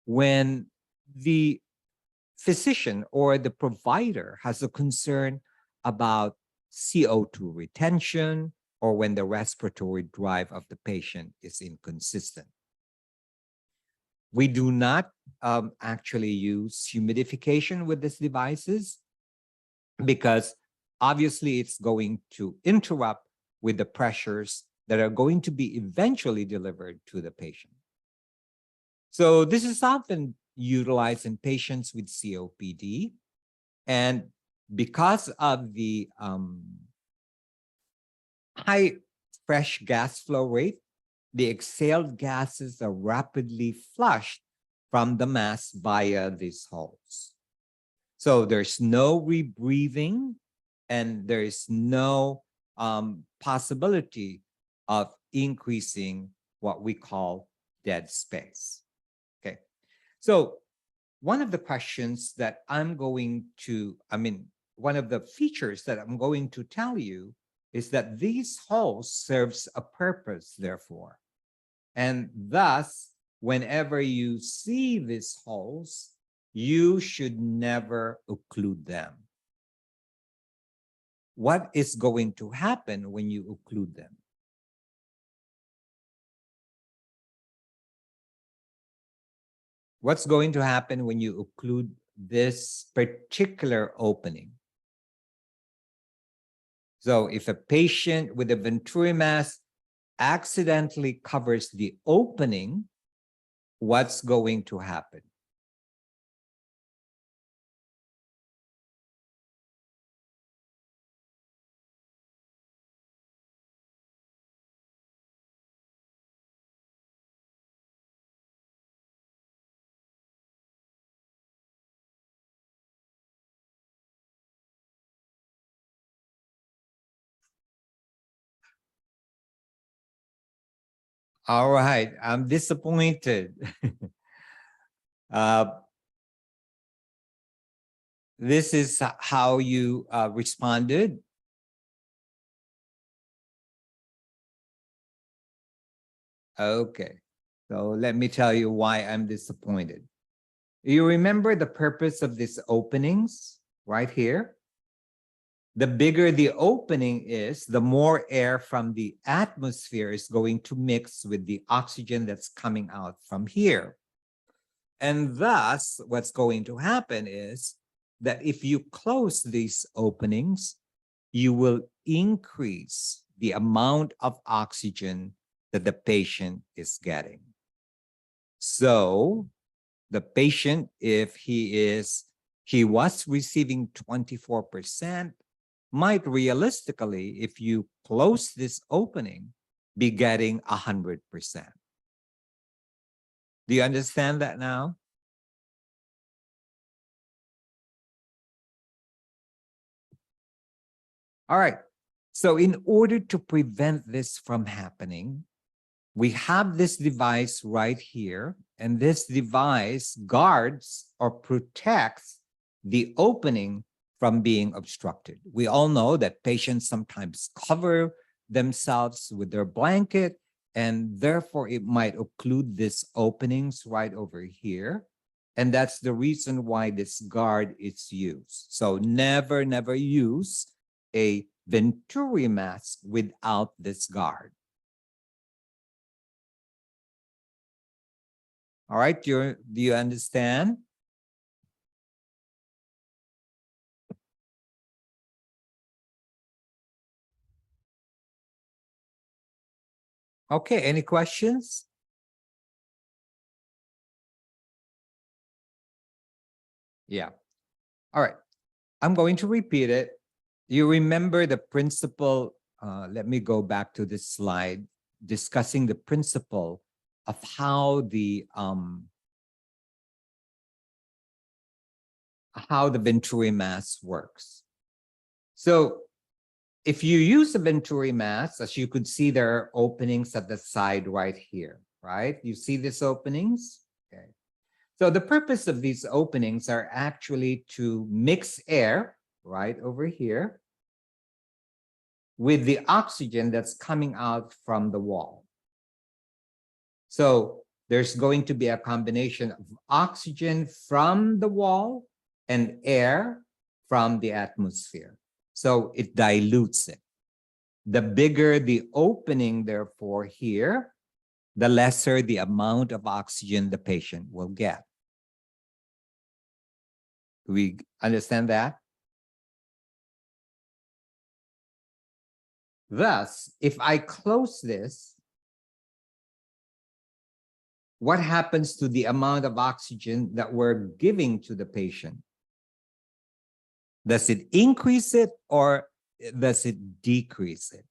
when the physician or the provider has a concern about CO2 retention or when the respiratory drive of the patient is inconsistent. We do not actually use humidification with these devices because obviously it's going to interrupt with the pressures that are going to be eventually delivered to the patient. So this is often utilized in patients with COPD. And because of the high fresh gas flow rate, the exhaled gases are rapidly flushed from the mask via these holes. So there's no rebreathing and there is no possibility of increasing what we call dead space. Okay. So one of the questions that I'm going to, one of the features that I'm going to tell you is that these holes serves a purpose, therefore. And thus, whenever you see these holes, you should never occlude them. What is going to happen when you occlude them? What's going to happen when you occlude this particular opening? So if a patient with a Venturi mask accidentally covers the opening, what's going to happen? All right, I'm disappointed. This is how you responded. Okay, so let me tell you why I'm disappointed. You remember the purpose of these openings right here? The bigger the opening is, the more air from the atmosphere is going to mix with the oxygen that's coming out from here. And thus, what's going to happen is that if you close these openings, you will increase the amount of oxygen that the patient is getting. So the patient, if he was receiving 24%, might realistically, if you close this opening, be getting 100%. Do you understand that now? All right. So in order to prevent this from happening, we have this device right here, and this device guards or protects the opening from being obstructed. We all know that patients sometimes cover themselves with their blanket, and therefore it might occlude these openings right over here. And that's the reason why this guard is used. So never, never use a Venturi mask without this guard. All right, do you understand? Okay, any questions? Yeah. All right, I'm going to repeat it. You remember the principle, let me go back to this slide, discussing the principle of how the Venturi mask works. So if you use a Venturi mask, as you could see, there are openings at the side right here, right? You see these openings? Okay. So the purpose of these openings are actually to mix air right over here with the oxygen that's coming out from the wall. So there's going to be a combination of oxygen from the wall and air from the atmosphere. So it dilutes it. The bigger the opening, therefore, here, the lesser the amount of oxygen the patient will get. Do we understand that? Thus, if I close this, what happens to the amount of oxygen that we're giving to the patient? Does it increase it or does it decrease it?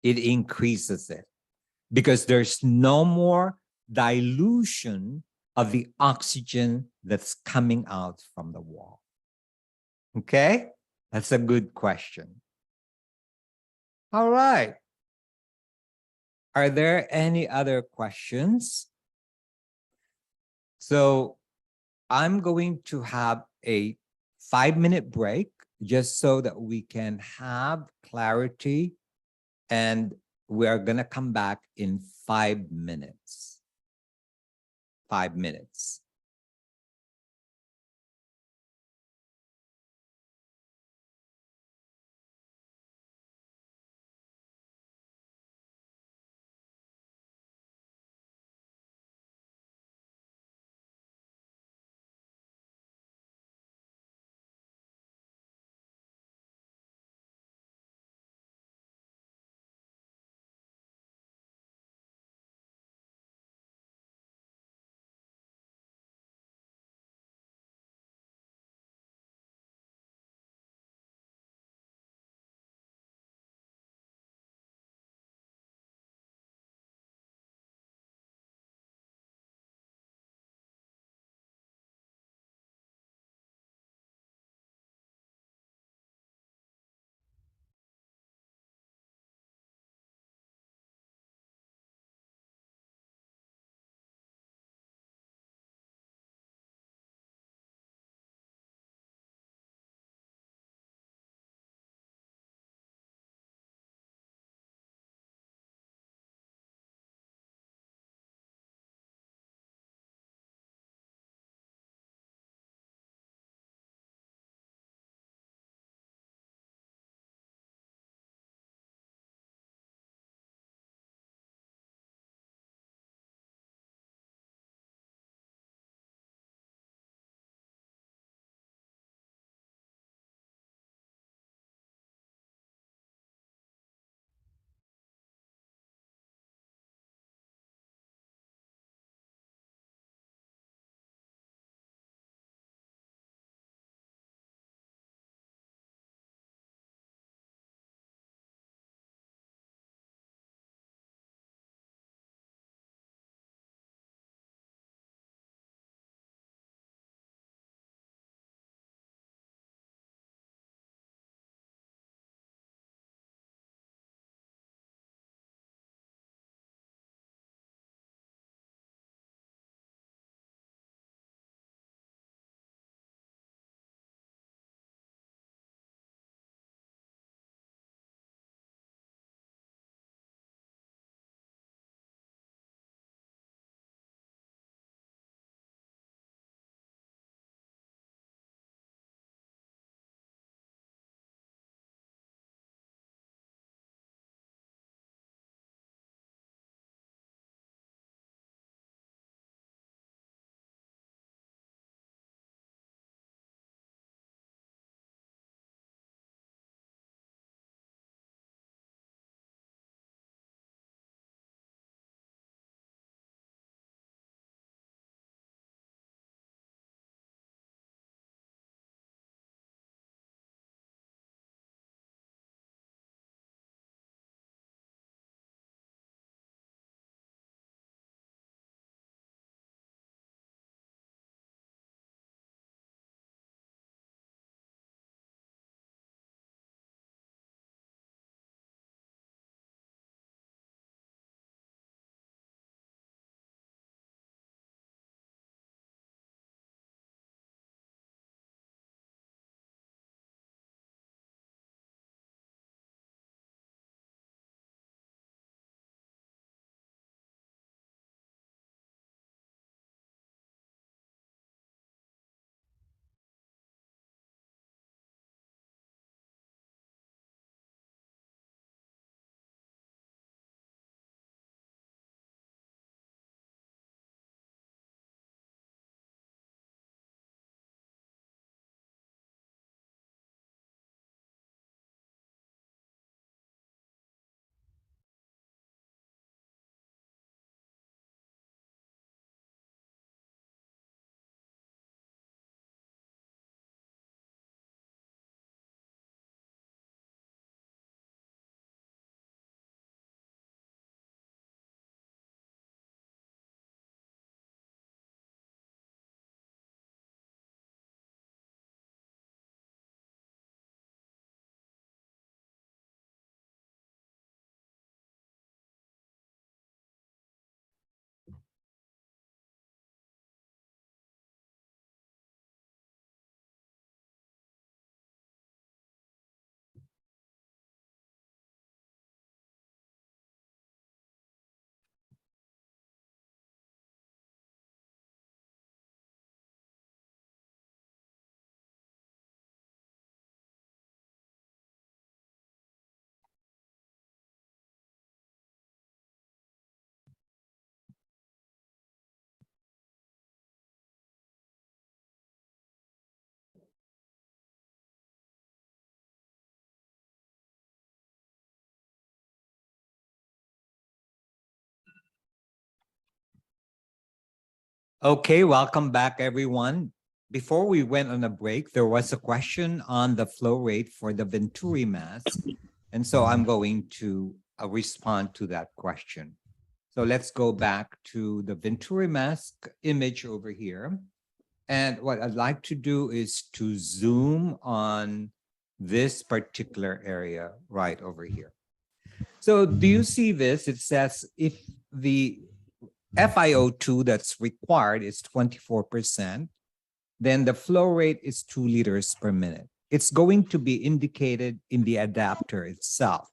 It increases it because there's no more dilution of the oxygen that's coming out from the wall. Okay? That's a good question. All right. Are there any other questions? So I'm going to have a 5-minute break just so that we can have clarity, and we are going to come back in 5 minutes. 5 minutes. Okay, welcome back, everyone. Before we went on a break, there was a question on the flow rate for the Venturi mask. And so I'm going to respond to that question. So let's go back to the Venturi mask image over here. And what I'd like to do is to zoom on this particular area right over here. So do you see this? It says if the FiO2 that's required is 24%, then the flow rate is 2 liters per minute. It's going to be indicated in the adapter itself.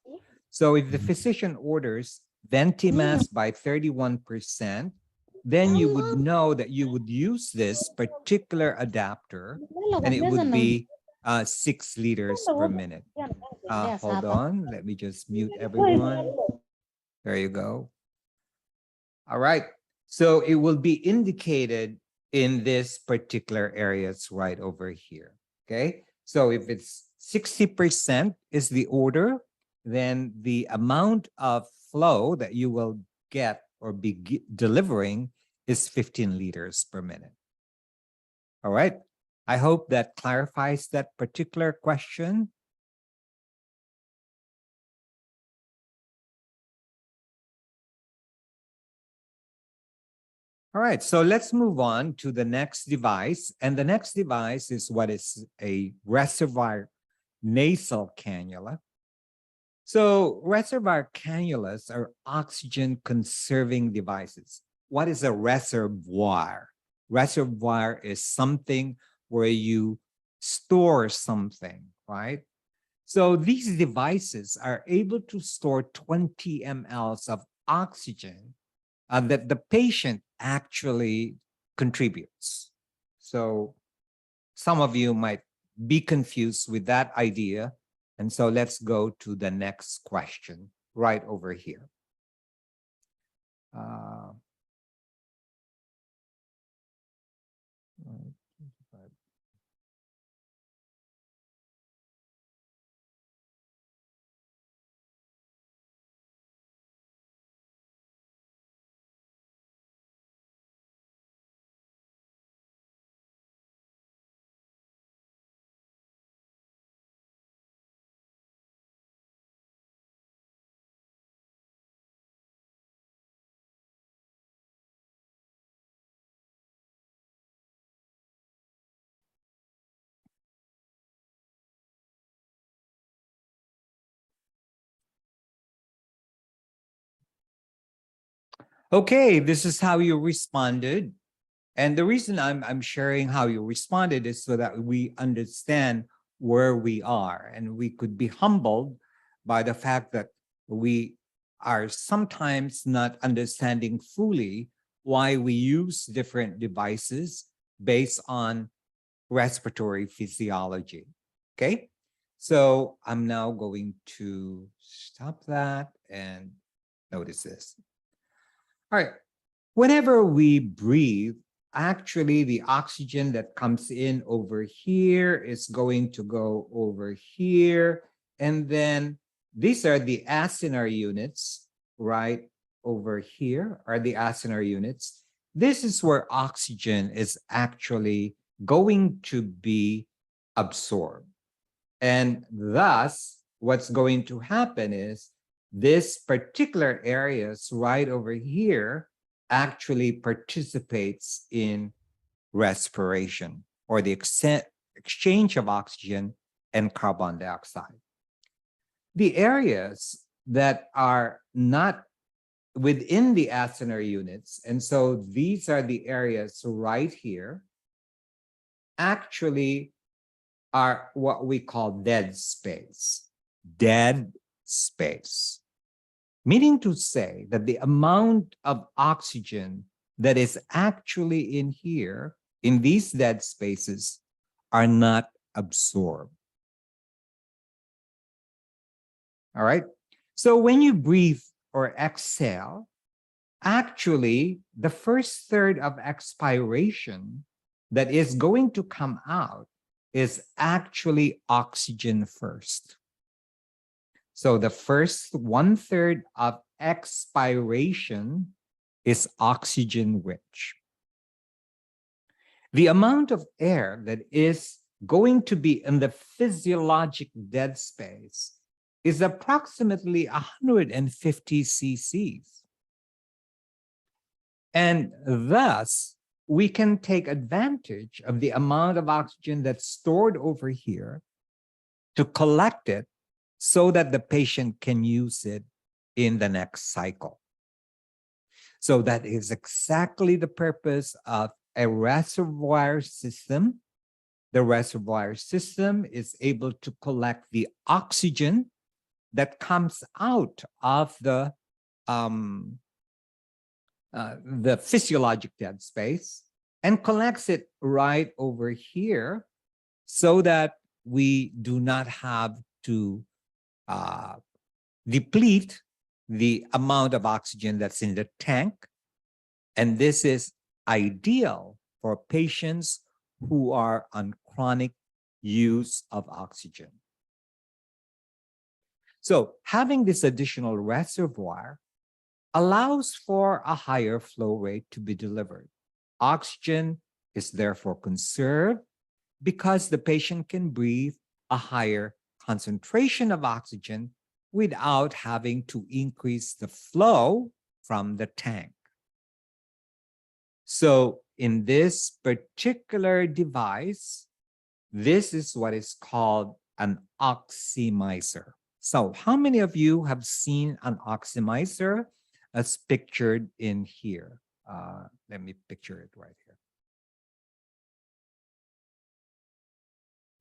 So if the physician orders Ventimask by 31%, then you would know that you would use this particular adapter and it would be 6 liters per minute. Hold on, let me just mute everyone. There you go. All right. So it will be indicated in this particular areas right over here. Okay. So if it's 60% is the order, then the amount of flow that you will get or be delivering is 15 liters per minute. All right. I hope that clarifies that particular question. All right, so let's move on to the next device. And the next device is what is a reservoir nasal cannula. So reservoir cannulas are oxygen conserving devices. What is a reservoir? Reservoir is something where you store something, right? So these devices are able to store 20 mLs of oxygen that the patient actually contributes. So some of you might be confused with that idea. And so let's go to the next question right over here. Okay, this is how you responded. And the reason I'm sharing how you responded is so that we understand where we are and we could be humbled by the fact that we are sometimes not understanding fully why we use different devices based on respiratory physiology. Okay, so I'm now going to stop that and notice this. All right, whenever we breathe, actually the oxygen that comes in over here is going to go over here. And then these are the acinar units, right over here are the acinar units. This is where oxygen is actually going to be absorbed. And thus, what's going to happen is this particular areas right over here actually participates in respiration or the exchange of oxygen and carbon dioxide. The areas that are not within the acinar units, and so these are the areas right here, actually are what we call dead space. Dead space. Meaning to say that the amount of oxygen that is actually in here, in these dead spaces, are not absorbed. All right. So when you breathe or exhale, actually, the first third of expiration that is going to come out is actually oxygen first. So the first 1/3 of expiration is oxygen rich. The amount of air that is going to be in the physiologic dead space is approximately 150 cc's. And thus, we can take advantage of the amount of oxygen that's stored over here to collect it so that the patient can use it in the next cycle. So that is exactly the purpose of a reservoir system. The reservoir system is able to collect the oxygen that comes out of the physiologic dead space and collects it right over here so that we do not have to deplete the amount of oxygen that's in the tank. And this is ideal for patients who are on chronic use of oxygen. So having this additional reservoir allows for a higher flow rate to be delivered. Oxygen is therefore conserved because the patient can breathe a higher concentration of oxygen without having to increase the flow from the tank. So in this particular device, this is what is called an oxymizer. So how many of you have seen an oxymizer as pictured in here? Let me picture it right here.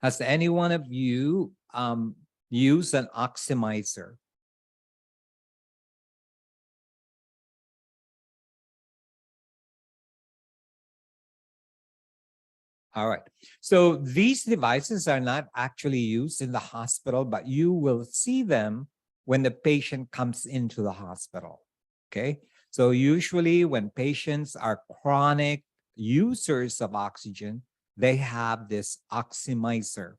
Has any one of you used an oxymizer? All right. So these devices are not actually used in the hospital, but you will see them when the patient comes into the hospital. Okay. So usually when patients are chronic users of oxygen, they have this oxymizer.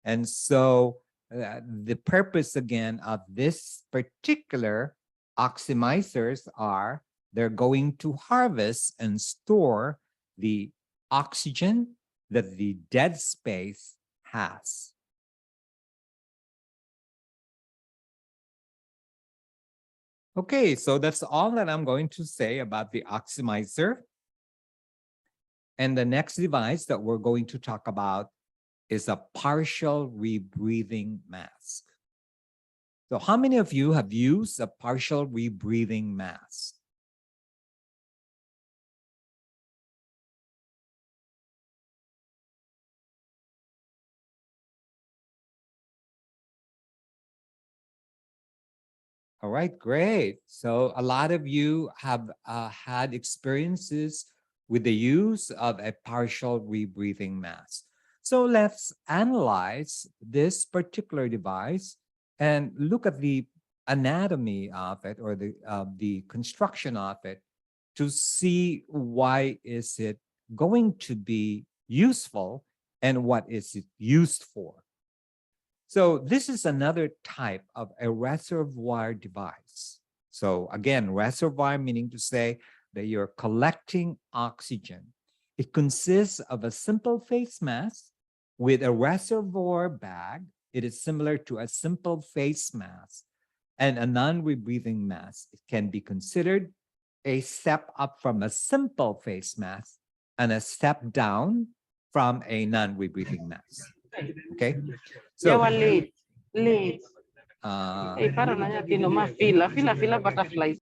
And so the purpose again of this particular oxymizers are they're going to harvest and store the oxygen that the dead space has. Okay, so that's all that I'm going to say about the oxymizer. And the next device that we're going to talk about is a partial rebreathing mask. So how many of you have used a partial rebreathing mask? All right, great. So a lot of you have had experiences with the use of a partial rebreathing mask. So let's analyze this particular device and look at the anatomy of it or the construction of it to see why is it going to be useful and what is it used for. So this is another type of a reservoir device. So again, reservoir meaning to say that you're collecting oxygen. It consists of a simple face mask with a reservoir bag. It is similar to a simple face mask and a non-rebreathing mask. It can be considered a step up from a simple face mask and a step down from a non-rebreathing mask. Okay, so late. Parang natin fila butterflies.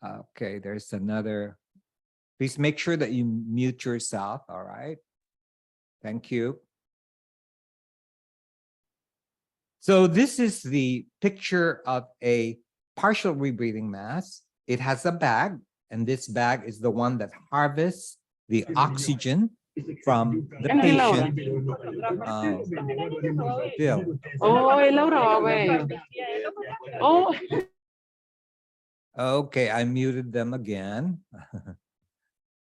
Okay, there's another. Please make sure that you mute yourself. All right. Thank you. So this is the picture of a partial rebreathing mask. It has a bag, and this bag is the one that harvests the oxygen from the patient. Bill. Oh, Laura, oh. Okay, I muted them again.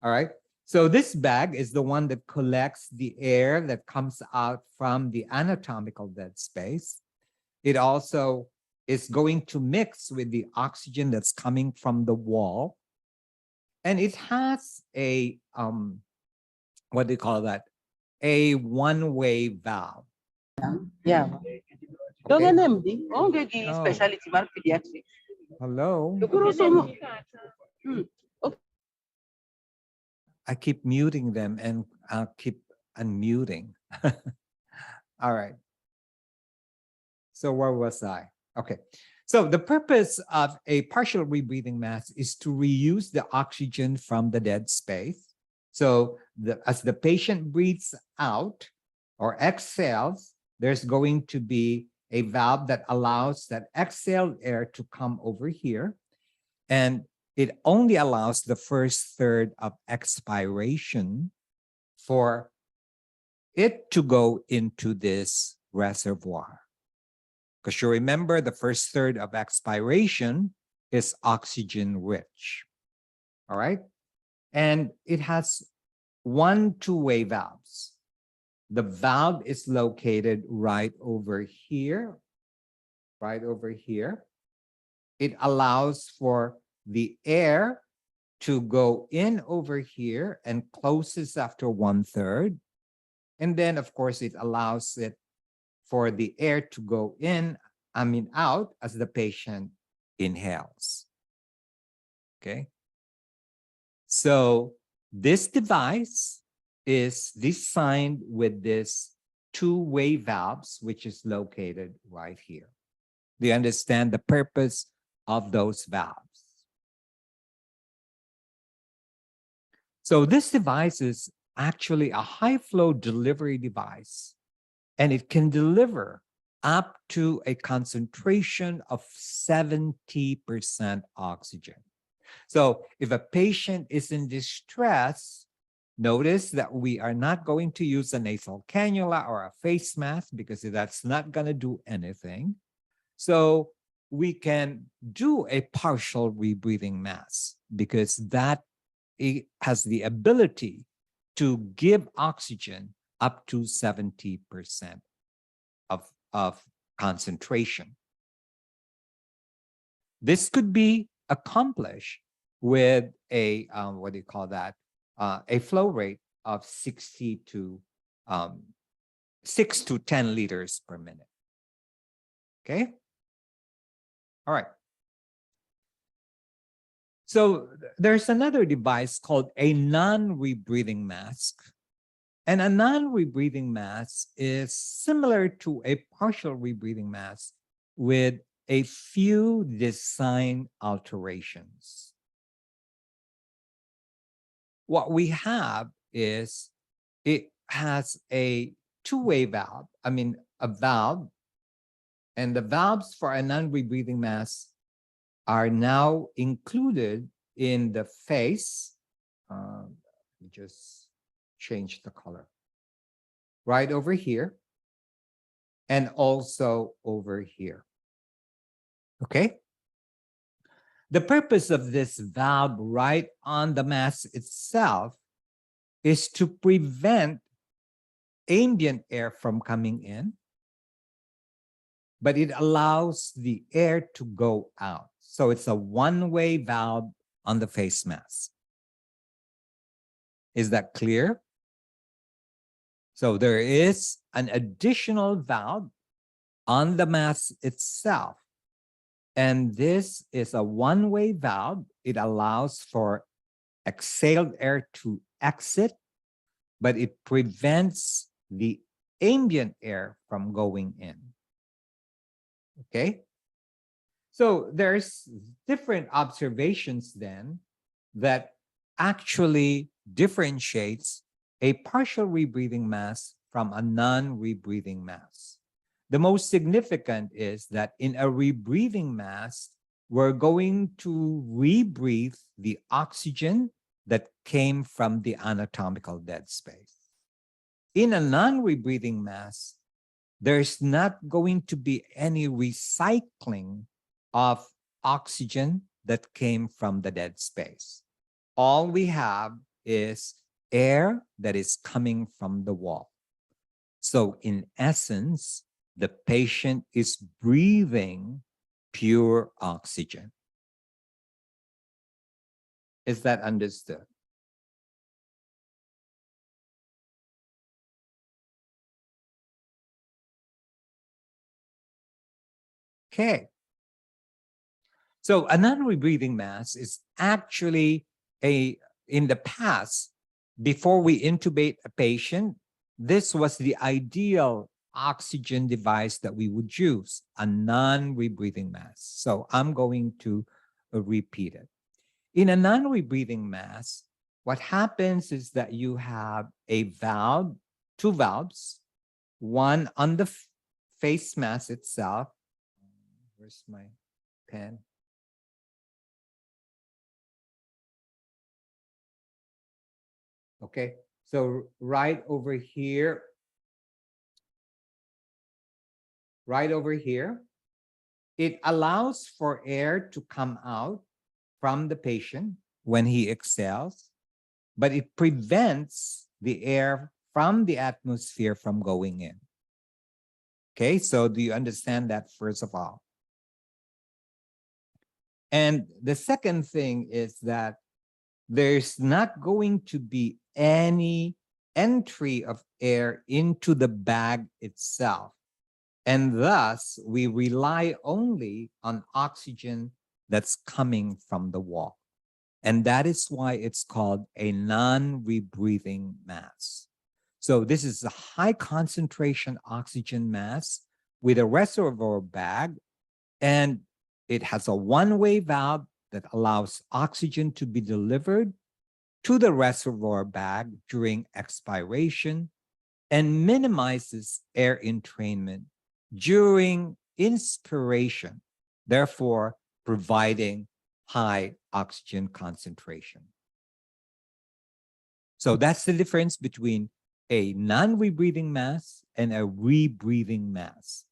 All right. So this bag is the one that collects the air that comes out from the anatomical dead space. It also is going to mix with the oxygen that's coming from the wall. And it has a what do you call that? A one-way valve. Yeah. Dong Okay. NMD, oh, gagi Oh, specialty man pediatrics. hello. Siguro sumo. Okay. I keep muting them and I'll keep unmuting. All right. So where was I? Okay. So the purpose of a partial rebreathing mask is to reuse the oxygen from the dead space. So as the patient breathes out or exhales, there's going to be a valve that allows that exhaled air to come over here. And it only allows the first third of expiration for it to go into this reservoir. Because you remember the first third of expiration is oxygen rich. All right. And it has one two-way valves. The valve is located right over here, right over here. It allows for the air to go in over here and closes after 1/3. And then, of course, it allows it for the air to go in, out as the patient inhales. Okay. So this device is designed with this two-way valves, which is located right here. Do you understand the purpose of those valves? So this device is actually a high flow delivery device, and it can deliver up to a concentration of 70% oxygen. So if a patient is in distress, notice that we are not going to use a nasal cannula or a face mask because that's not going to do anything. So we can do a partial rebreathing mask because that it has the ability to give oxygen up to 70% of concentration. This could be accomplished with a, what do you call that? A flow rate of 6 to 10 liters per minute. Okay. All right. So there's another device called a non-rebreathing mask. And a non-rebreathing mask is similar to a partial rebreathing mask with a few design alterations. What we have is it has a two-way valve, a valve, and the valves for a non-rebreathing mask are now included in the face. Just change the color. Right over here, and also over here. Okay? The purpose of this valve right on the mask itself is to prevent ambient air from coming in, but it allows the air to go out. So it's a one-way valve on the face mask. Is that clear? So there is an additional valve on the mask itself. And this is a one-way valve. It allows for exhaled air to exit, but it prevents the ambient air from going in. Okay? So there's different observations then that actually differentiates a partial rebreathing mask from a non-rebreathing mask. The most significant is that in a rebreathing mask, we're going to rebreathe the oxygen that came from the anatomical dead space. In a non-rebreathing mask, there's not going to be any recycling of oxygen that came from the dead space. All we have is air that is coming from the wall. So in essence, the patient is breathing pure oxygen. Is that understood? Okay. So a non-rebreathing mask is actually in the past, before we intubate a patient, this was the ideal oxygen device that we would use, a non-rebreathing mask. So I'm going to repeat it. In a non-rebreathing mask, what happens is that you have a valve, two valves, one on the face mask itself. Where's my pen? Okay, so right over here, it allows for air to come out from the patient when he exhales, but it prevents the air from the atmosphere from going in. Okay, so do you understand that first of all? And the second thing is that there's not going to be any entry of air into the bag itself. And thus, we rely only on oxygen that's coming from the wall. And that is why it's called a non-rebreathing mask. So this is a high concentration oxygen mask with a reservoir bag, and it has a one-way valve that allows oxygen to be delivered to the reservoir bag during expiration and minimizes air entrainment during inspiration, therefore providing high oxygen concentration. So that's the difference between a non-rebreathing mask and a rebreathing mask.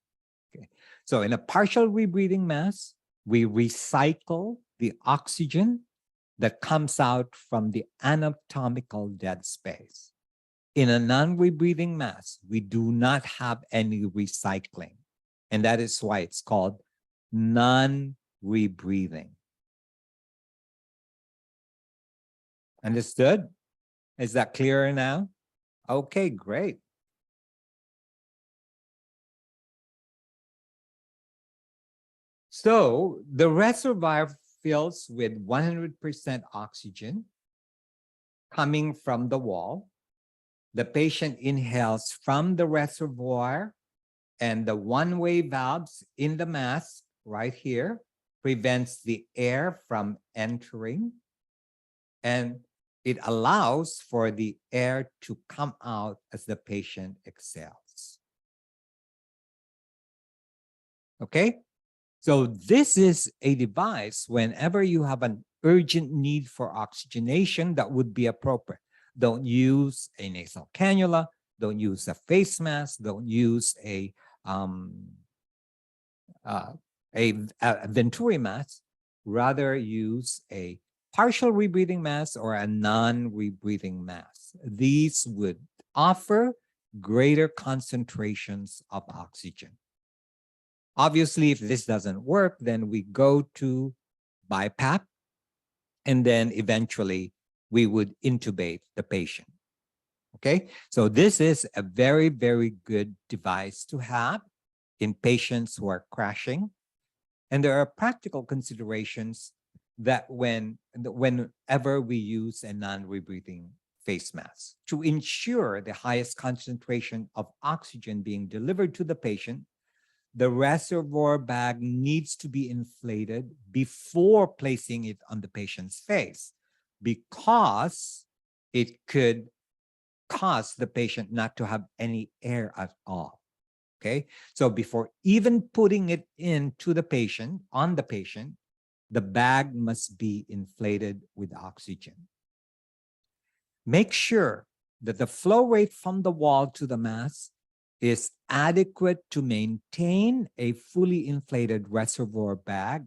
Okay. So in a partial rebreathing mask, we recycle the oxygen that comes out from the anatomical dead space. In a non-rebreathing mask, we do not have any recycling. And that is why it's called non-rebreathing. Understood? Is that clearer now? Okay, great. So the reservoir fills with 100% oxygen coming from the wall. The patient inhales from the reservoir, and the one-way valves in the mask right here prevents the air from entering, and it allows for the air to come out as the patient exhales. Okay? So this is a device whenever you have an urgent need for oxygenation that would be appropriate. Don't use a nasal cannula, don't use a face mask, don't use a Venturi mask, rather use a partial rebreathing mask or a non-rebreathing mask. These would offer greater concentrations of oxygen. Obviously, if this doesn't work, then we go to BiPAP, and then eventually we would intubate the patient. Okay, so this is a very, very good device to have in patients who are crashing. And there are practical considerations that whenever we use a non-rebreathing face mask to ensure the highest concentration of oxygen being delivered to the patient, the reservoir bag needs to be inflated before placing it on the patient's face, because it could cause the patient not to have any air at all. Okay, so before even putting it into the patient, the bag must be inflated with oxygen. Make sure that the flow rate from the wall to the mask is adequate to maintain a fully inflated reservoir bag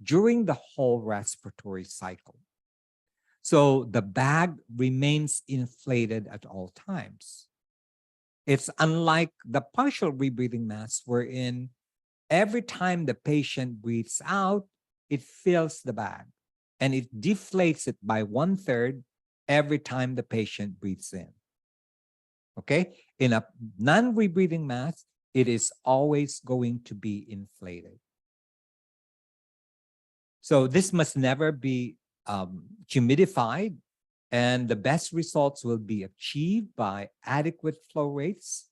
during the whole respiratory cycle. So the bag remains inflated at all times. It's unlike the partial rebreathing mask, wherein every time the patient breathes out, it fills the bag and it deflates it by 1/3 every time the patient breathes in. Okay, in a non-rebreathing mask, it is always going to be inflated. So this must never be humidified, and the best results will be achieved by adequate flow rates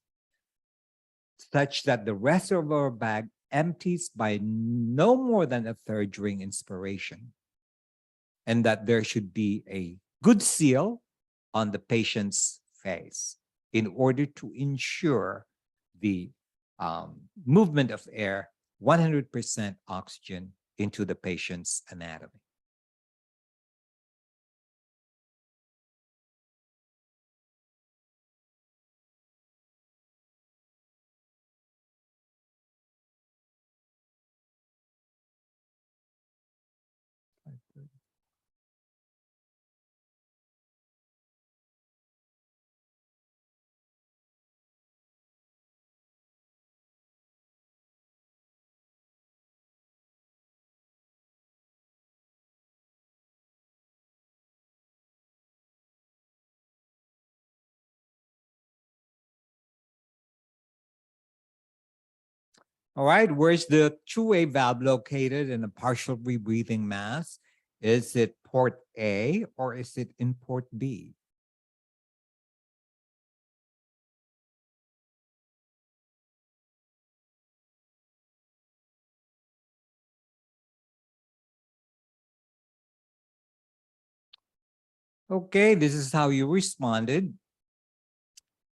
such that the reservoir bag empties by no more than a third during inspiration, and that there should be a good seal on the patient's face in order to ensure the movement of air, 100% oxygen into the patient's anatomy. All right, where's the two-way valve located in a partial rebreathing mask? Is it port A or is it in port B? Okay, this is how you responded.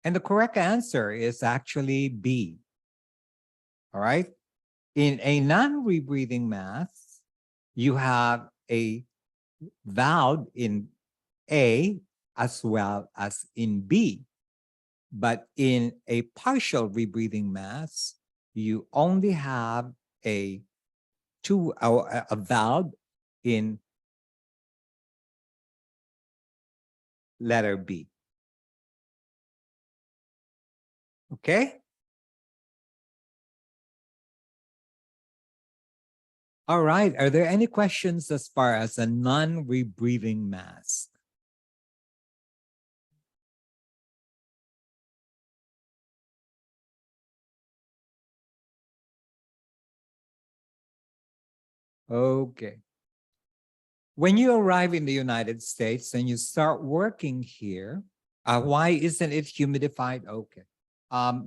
And the correct answer is actually B. All right. In a non-rebreathing mask, you have a valve in A as well as in B. But in a partial rebreathing mask, you only have a valve in letter B. Okay? All right. Are there any questions as far as a non-rebreathing mask? Okay. When you arrive in the United States and you start working here, why isn't it humidified? Okay.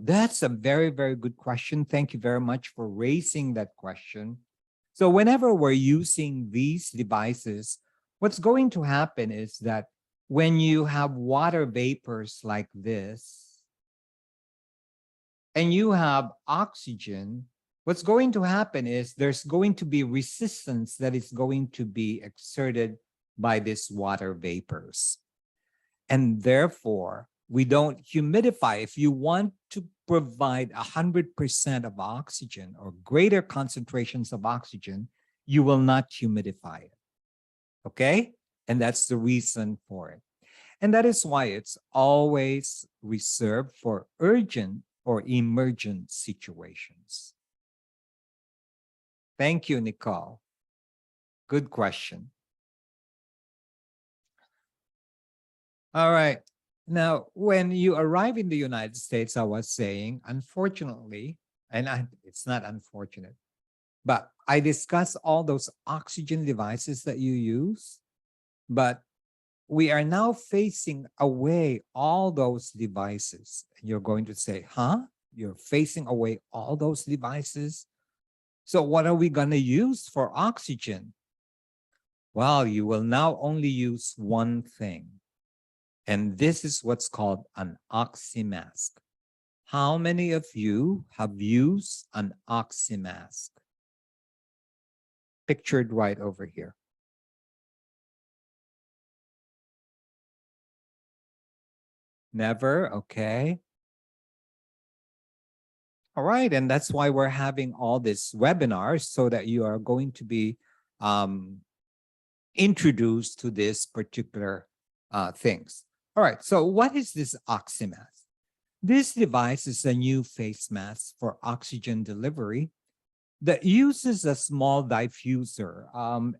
That's a very, very good question. Thank you very much for raising that question. So whenever we're using these devices, what's going to happen is that when you have water vapors like this, and you have oxygen, what's going to happen is there's going to be resistance that is going to be exerted by these water vapors. And therefore, we don't humidify. If you want to provide 100% of oxygen or greater concentrations of oxygen, you will not humidify it. Okay? And that's the reason for it. And that is why it's always reserved for urgent or emergent situations. Thank you, Nicole. Good question. All right. Now, when you arrive in the United States, I was saying, unfortunately, and it's not unfortunate, but I discussed all those oxygen devices that you use, but we are now facing away all those devices. And you're going to say, huh? You're facing away all those devices? So what are we going to use for oxygen? Well, you will now only use one thing. And this is what's called an Oxymask. How many of you have used an Oxymask? Pictured right over here. Never, okay. All right, and that's why we're having all these webinars so that you are going to be introduced to this particular things. All right, so what is this Oxymask? This device is a new face mask for oxygen delivery that uses a small diffuser.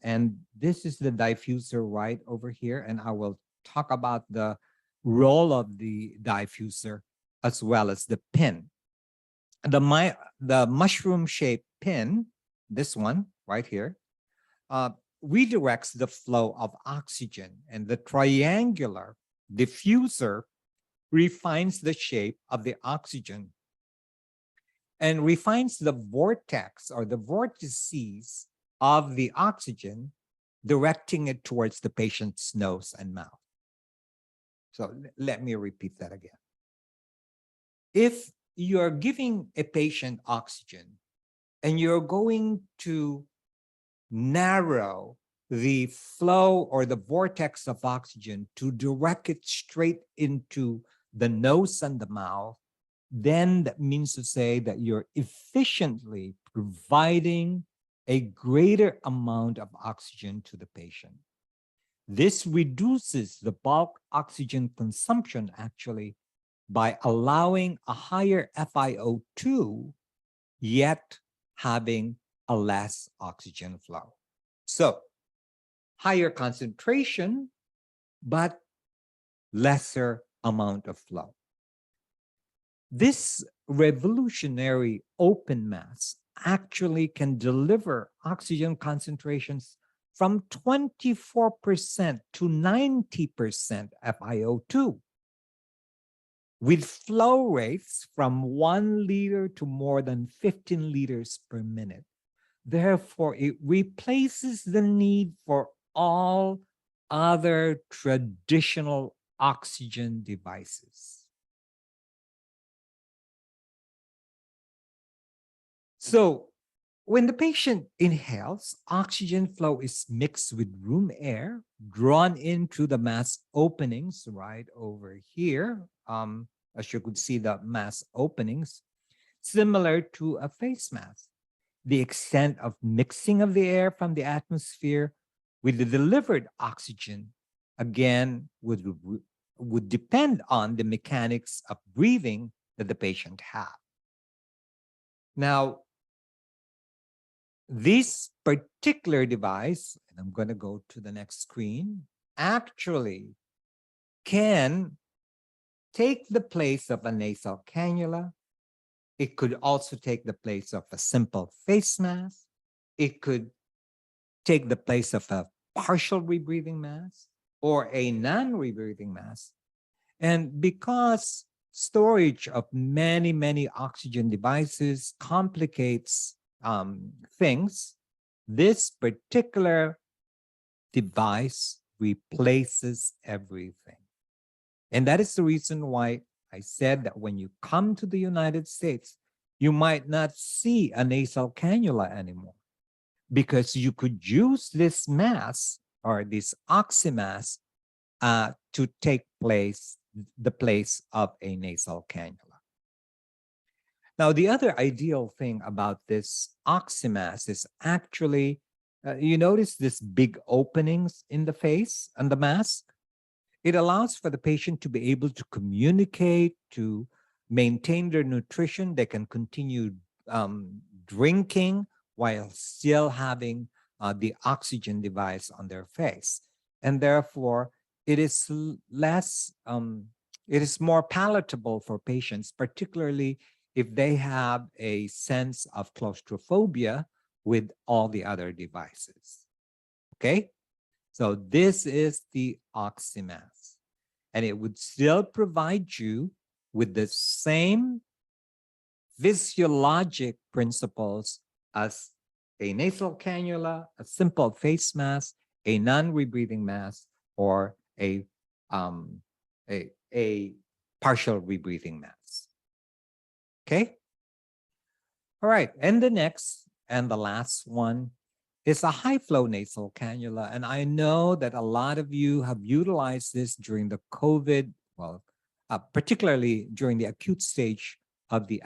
And this is the diffuser right over here, and I will talk about the role of the diffuser as well as the pin. The mushroom-shaped pin, this one right here, redirects the flow of oxygen, and the triangular diffuser refines the shape of the oxygen and refines the vortex or the vortices of the oxygen, directing it towards the patient's nose and mouth. So let me repeat that again. If you're giving a patient oxygen and you're going to narrow the flow or the vortex of oxygen to direct it straight into the nose and the mouth, then that means to say that you're efficiently providing a greater amount of oxygen to the patient. This reduces the bulk oxygen consumption actually by allowing a higher FiO2, yet having a less oxygen flow. So higher concentration, but lesser amount of flow. This revolutionary open mask actually can deliver oxygen concentrations from 24% to 90% FiO2 with flow rates from 1 liter to more than 15 liters per minute. Therefore, it replaces the need for all other traditional oxygen devices. So when the patient inhales, oxygen flow is mixed with room air drawn in through the mask openings right over here. As you could see, the mask openings, similar to a face mask. The extent of mixing of the air from the atmosphere with the delivered oxygen, again, would depend on the mechanics of breathing that the patient has. Now, this particular device, and I'm going to go to the next screen, actually can take the place of a nasal cannula. It could also take the place of a simple face mask. It could take the place of a partial rebreathing mask or a non-rebreathing mask. And because storage of many, many oxygen devices complicates things, this particular device replaces everything. And that is the reason why I said that when you come to the United States, you might not see a nasal cannula anymore, because you could use this mask or this Oxymask to take the place of a nasal cannula. Now, the other ideal thing about this Oxymask is actually, you notice this big openings in the face and the mask? It allows for the patient to be able to communicate, to maintain their nutrition. They can continue drinking while still having the oxygen device on their face. And therefore, it is it is more palatable for patients, particularly if they have a sense of claustrophobia with all the other devices. Okay? So this is the Oxymask, and it would still provide you with the same physiologic principles as a nasal cannula, a simple face mask, a non-rebreathing mask, or a partial rebreathing mask. Okay? All right, and the next and the last one is a high-flow nasal cannula. And I know that a lot of you have utilized this during the COVID, well, particularly during the acute stage of the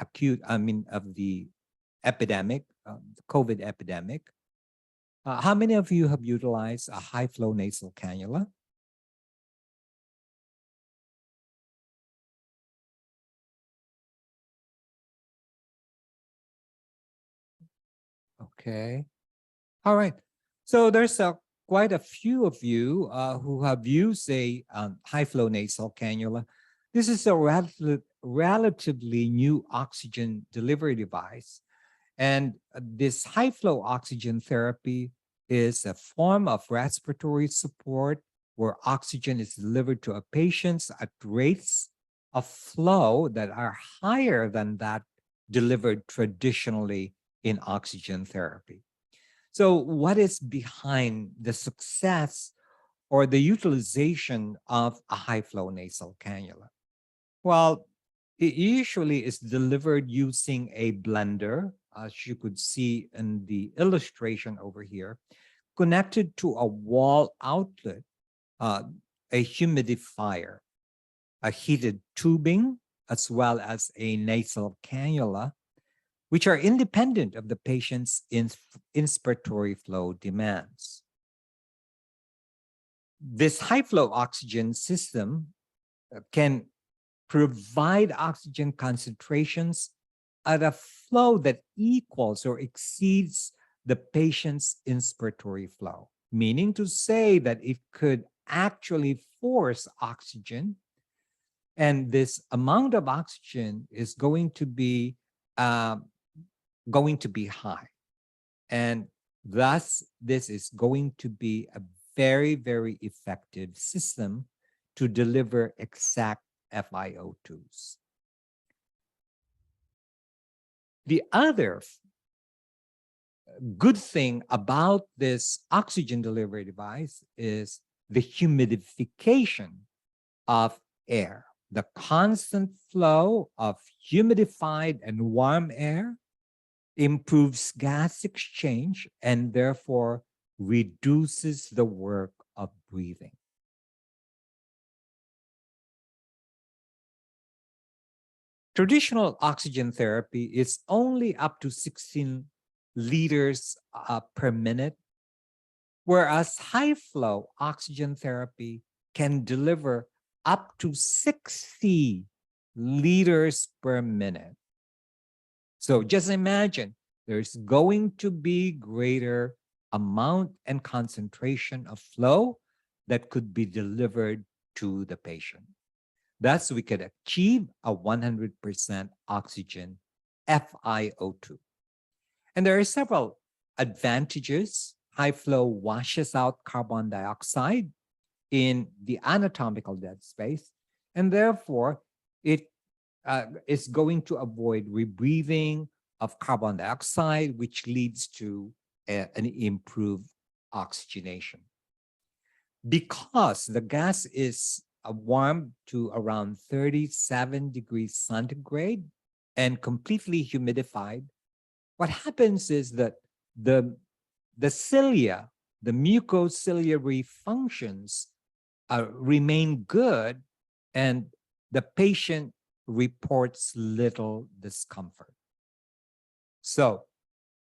epidemic, the COVID epidemic. How many of you have utilized a high-flow nasal cannula? Okay. All right. So there's quite a few of you who have used a high-flow nasal cannula. This is a relatively new oxygen delivery device. And this high-flow oxygen therapy is a form of respiratory support where oxygen is delivered to a patient at rates of flow that are higher than that delivered traditionally in oxygen therapy. So, what is behind the success or the utilization of a high flow nasal cannula? Well, it usually is delivered using a blender, as you could see in the illustration over here, connected to a wall outlet, uh, a humidifier, a heated tubing, as well as a nasal cannula, which are independent of the patient's inspiratory flow demands. This high flow oxygen system can provide oxygen concentrations at a flow that equals or exceeds the patient's inspiratory flow, meaning to say that it could actually force oxygen, and this amount of oxygen is going to be high, and thus this is going to be a very, very effective system to deliver exact FiO2s. The other good thing about this oxygen delivery device is the humidification of air. The constant flow of humidified and warm air improves gas exchange and therefore reduces the work of breathing. Traditional oxygen therapy is only up to 16 liters per minute, whereas high flow oxygen therapy can deliver up to 60 liters per minute. So just imagine there's going to be greater amount and concentration of flow that could be delivered to the patient. Thus, we could achieve a 100% oxygen FiO2. And there are several advantages. High flow washes out carbon dioxide in the anatomical dead space, and therefore it is going to avoid rebreathing of carbon dioxide, which leads to an improved oxygenation. Because the gas is warmed to around 37 degrees centigrade and completely humidified, what happens is that the cilia, the mucociliary functions remain good, and the patient reports little discomfort. So,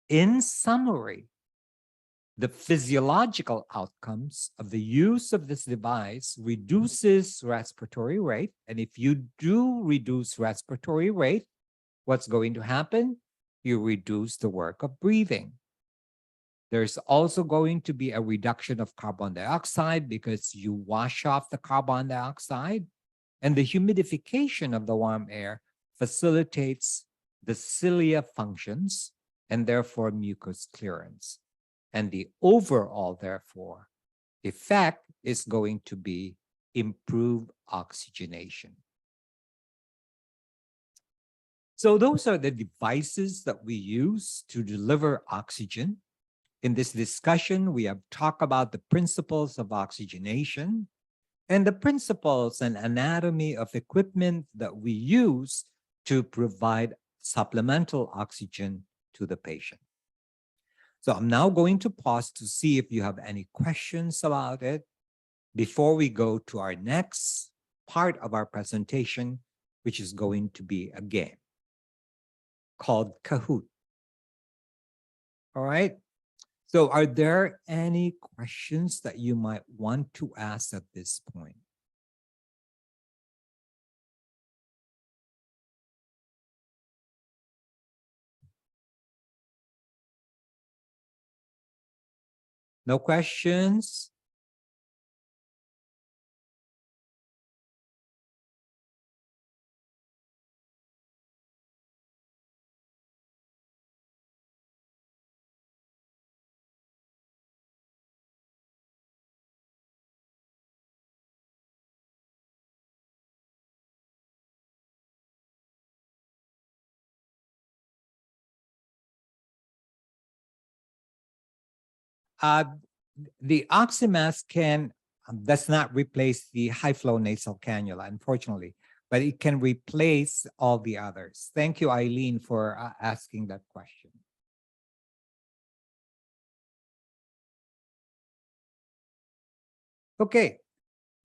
in summary, the physiological outcomes of the use of this device reduces respiratory rate. And if you do reduce respiratory rate, what's going to happen? You reduce the work of breathing. There's also going to be a reduction of carbon dioxide because you wash off the carbon dioxide, and the humidification of the warm air facilitates the cilia functions and therefore mucus clearance. And the overall, therefore, effect is going to be improved oxygenation. So those are the devices that we use to deliver oxygen. In this discussion, we have talked about the principles of oxygenation and the principles and anatomy of equipment that we use to provide supplemental oxygen to the patient. So I'm now going to pause to see if you have any questions about it before we go to our next part of our presentation, which is going to be a game called Kahoot. All right. So are there any questions that you might want to ask at this point? No questions? The Oxymask does not replace the high flow nasal cannula, unfortunately, but it can replace all the others. Thank you, Eileen, for asking that question. Okay,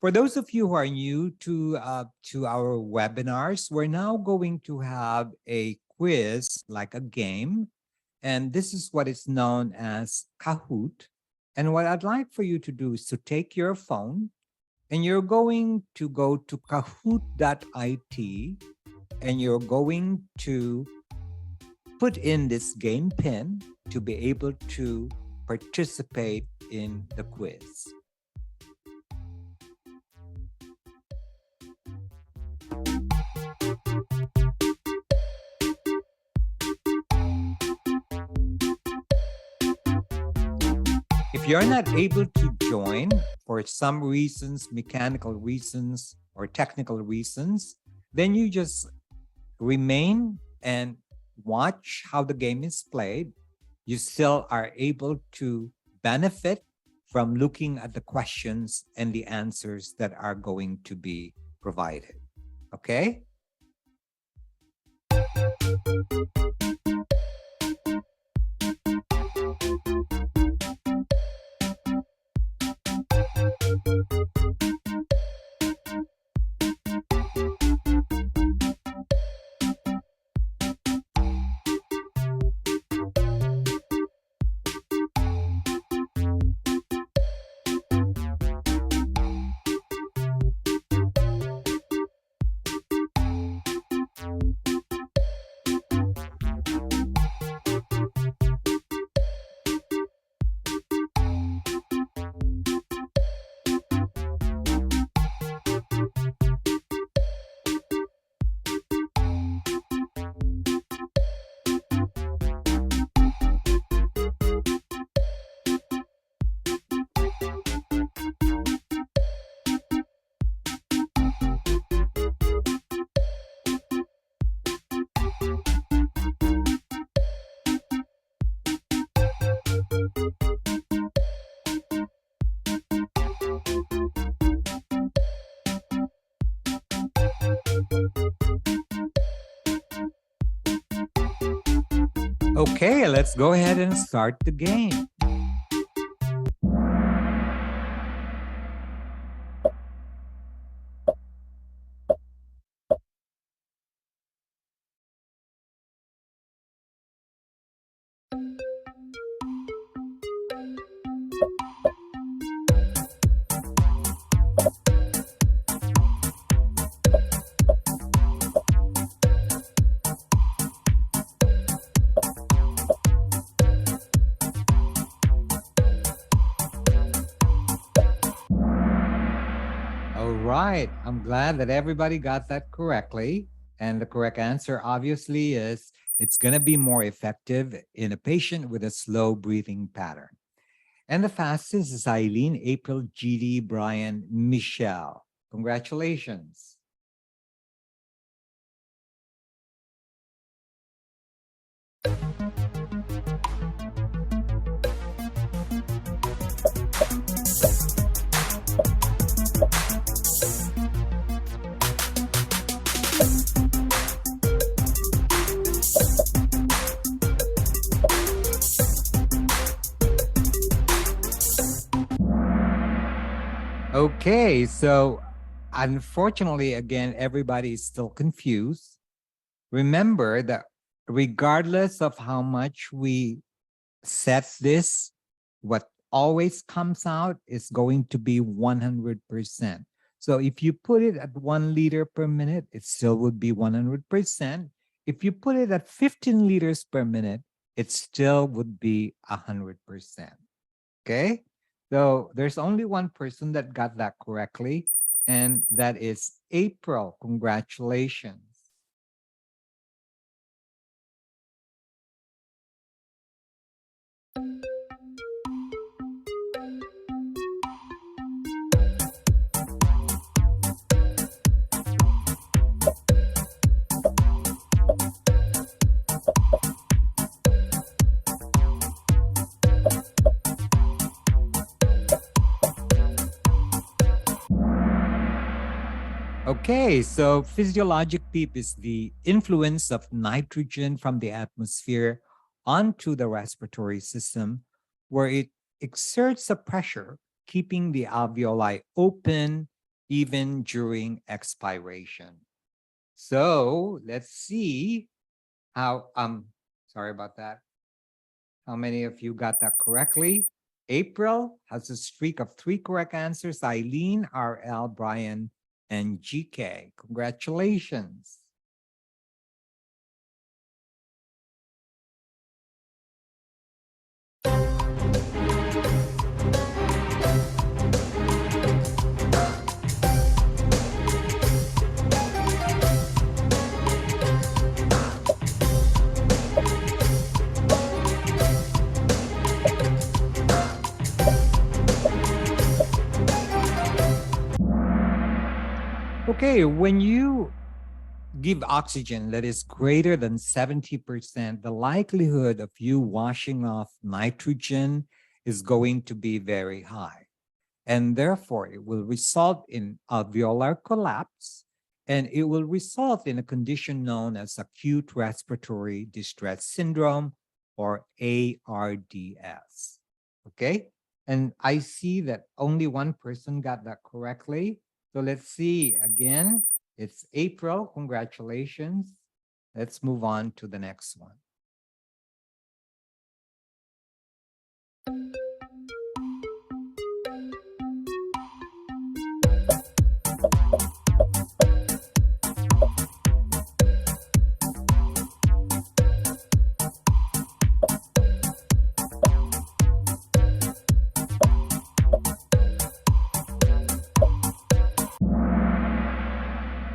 for those of you who are new to our webinars, we're now going to have a quiz, like a game, and this is what is known as Kahoot. And what I'd like for you to do is to take your phone, and you're going to go to kahoot.it, and you're going to put in this game pin to be able to participate in the quiz. If you're not able to join for some reasons, mechanical reasons or technical reasons, then you just remain and watch how the game is played. You still are able to benefit from looking at the questions and the answers that are going to be provided. Okay? Okay, let's go ahead and start the game. All right, I'm glad that everybody got that correctly. And the correct answer obviously is it's going to be more effective in a patient with a slow breathing pattern. And the fastest is Eileen, April, GD, Brian, Michelle. Congratulations. Okay, so unfortunately, again, everybody is still confused. Remember that regardless of how much we set this, what always comes out is going to be 100%. So if you put it at 1 liter per minute, it still would be 100%. If you put it at 15 liters per minute, it still would be 100%. Okay? So there's only one person that got that correctly, and that is April. Congratulations. Okay, so physiologic PEEP is the influence of nitrogen from the atmosphere onto the respiratory system, where it exerts a pressure, keeping the alveoli open even during expiration. So let's see how, sorry about that. How many of you got that correctly? April has a streak of 3 correct answers. Eileen, RL, Brian, and GK. Congratulations. Okay, when you give oxygen that is greater than 70%, the likelihood of you washing off nitrogen is going to be very high. And therefore, it will result in alveolar collapse, and it will result in a condition known as acute respiratory distress syndrome, or ARDS. Okay? And I see that only one person got that correctly. So let's see again. It's April. Congratulations. Let's move on to the next one.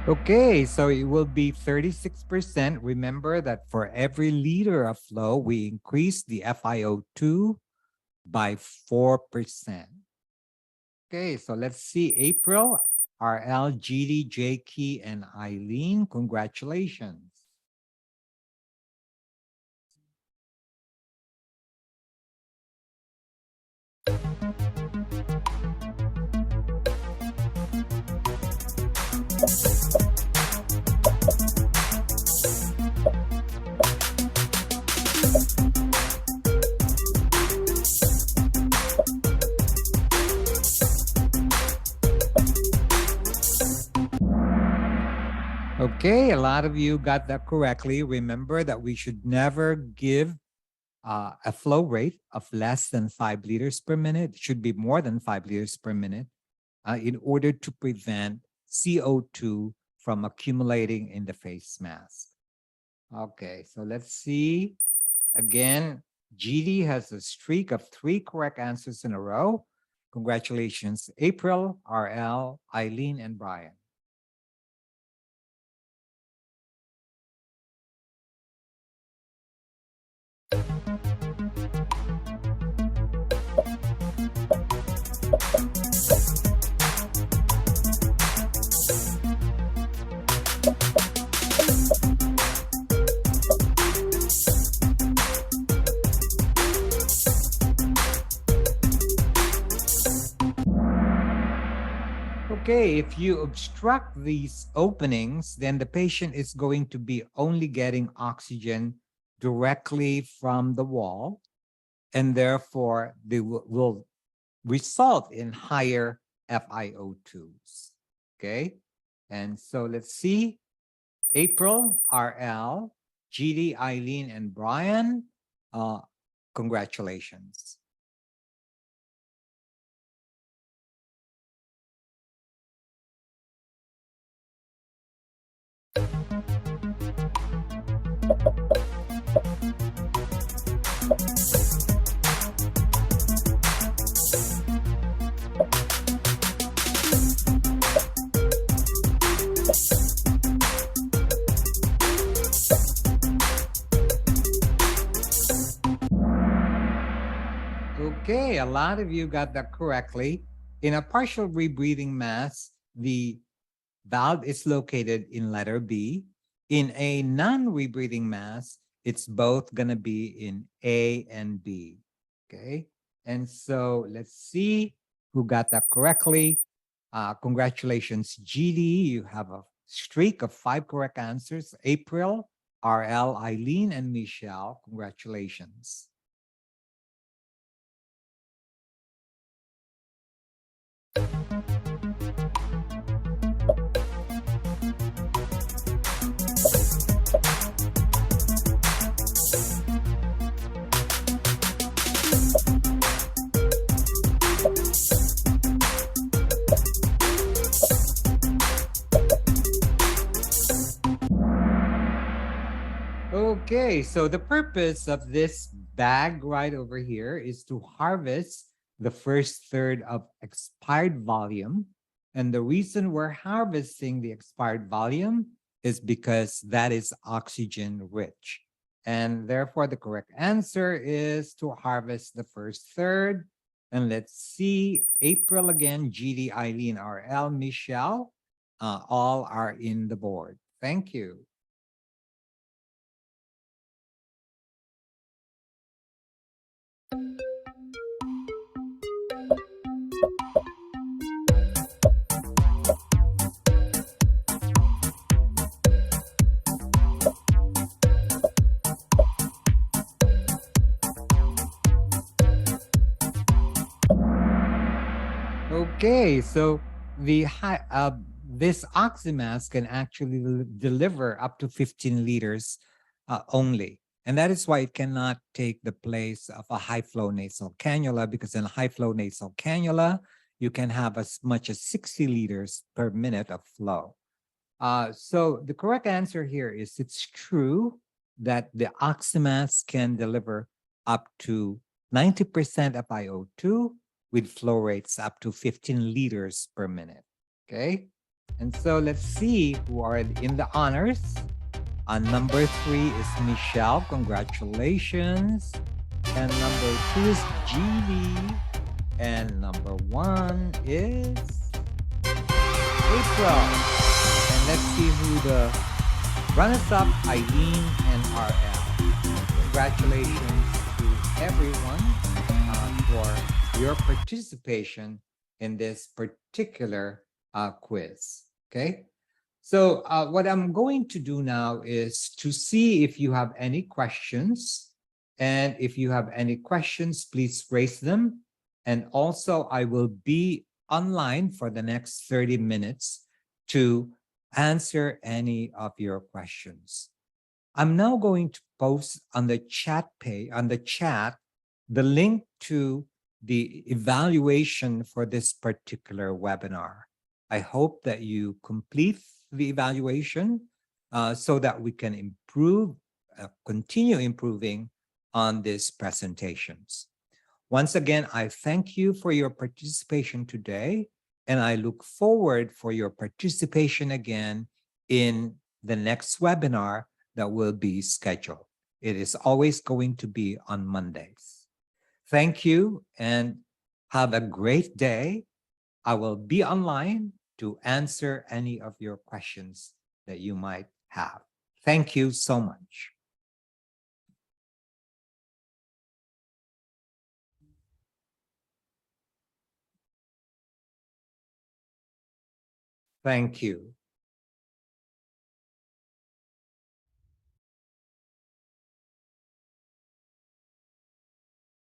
Okay, so it will be 36%. Remember that for every liter of flow, we increase the FiO2 by 4%. Okay, so let's see. April, RL, GD, JK, and Eileen, congratulations. Okay, a lot of you got that correctly. Remember that we should never give a flow rate of less than 5 liters per minute. It should be more than 5 liters per minute in order to prevent CO2 from accumulating in the face mask. Okay, so let's see. Again, GD has a streak of 3 correct answers in a row. Congratulations, April, RL, Eileen, and Brian. Okay, if you obstruct these openings, then the patient is going to be only getting oxygen directly from the wall, and therefore they will result in higher FiO2s. Okay, and so let's see. April, RL, GD, Eileen, and Brian, congratulations. Okay, a lot of you got that correctly. In a partial rebreathing mask, the valve is located in letter B. In a non-rebreathing mask, it's both going to be in A and B. Okay, and so let's see who got that correctly. Congratulations, GD. You have a streak of 5 correct answers. April, RL, Eileen, and Michelle. Congratulations. Okay, so the purpose of this bag right over here is to harvest the first third of expired volume. And the reason we're harvesting the expired volume is because that is oxygen rich. And therefore, the correct answer is to harvest the first third. And let's see, April again, GD, Eileen, RL, Michelle, all are in the board. Thank you. Okay, so this Oxymask can actually deliver up to 15 liters only. And that is why it cannot take the place of a high flow nasal cannula, because in a high flow nasal cannula, you can have as much as 60 liters per minute of flow. So the correct answer here is it's true that the Oxymask can deliver up to 90% of IO2 with flow rates up to 15 liters per minute. Okay. And so let's see who are in the honors. Number 3 is Michelle. Congratulations. And number 2 is Julie. And number 1 is April. And let's see who the runners-up, Eileen and RL. Congratulations to everyone for your participation in this particular quiz. Okay. So what I'm going to do now is to see if you have any questions. And if you have any questions, please raise them. And also, I will be online for the next 30 minutes to answer any of your questions. I'm now going to post on the chat page, the link to the evaluation for this particular webinar. I hope that you complete the evaluation so that we can improve, continue improving on these presentations. Once again, I thank you for your participation today, and I look forward for your participation again in the next webinar that will be scheduled. It is always going to be on Mondays. Thank you and have a great day. I will be online to answer any of your questions that you might have. Thank you so much. Thank you.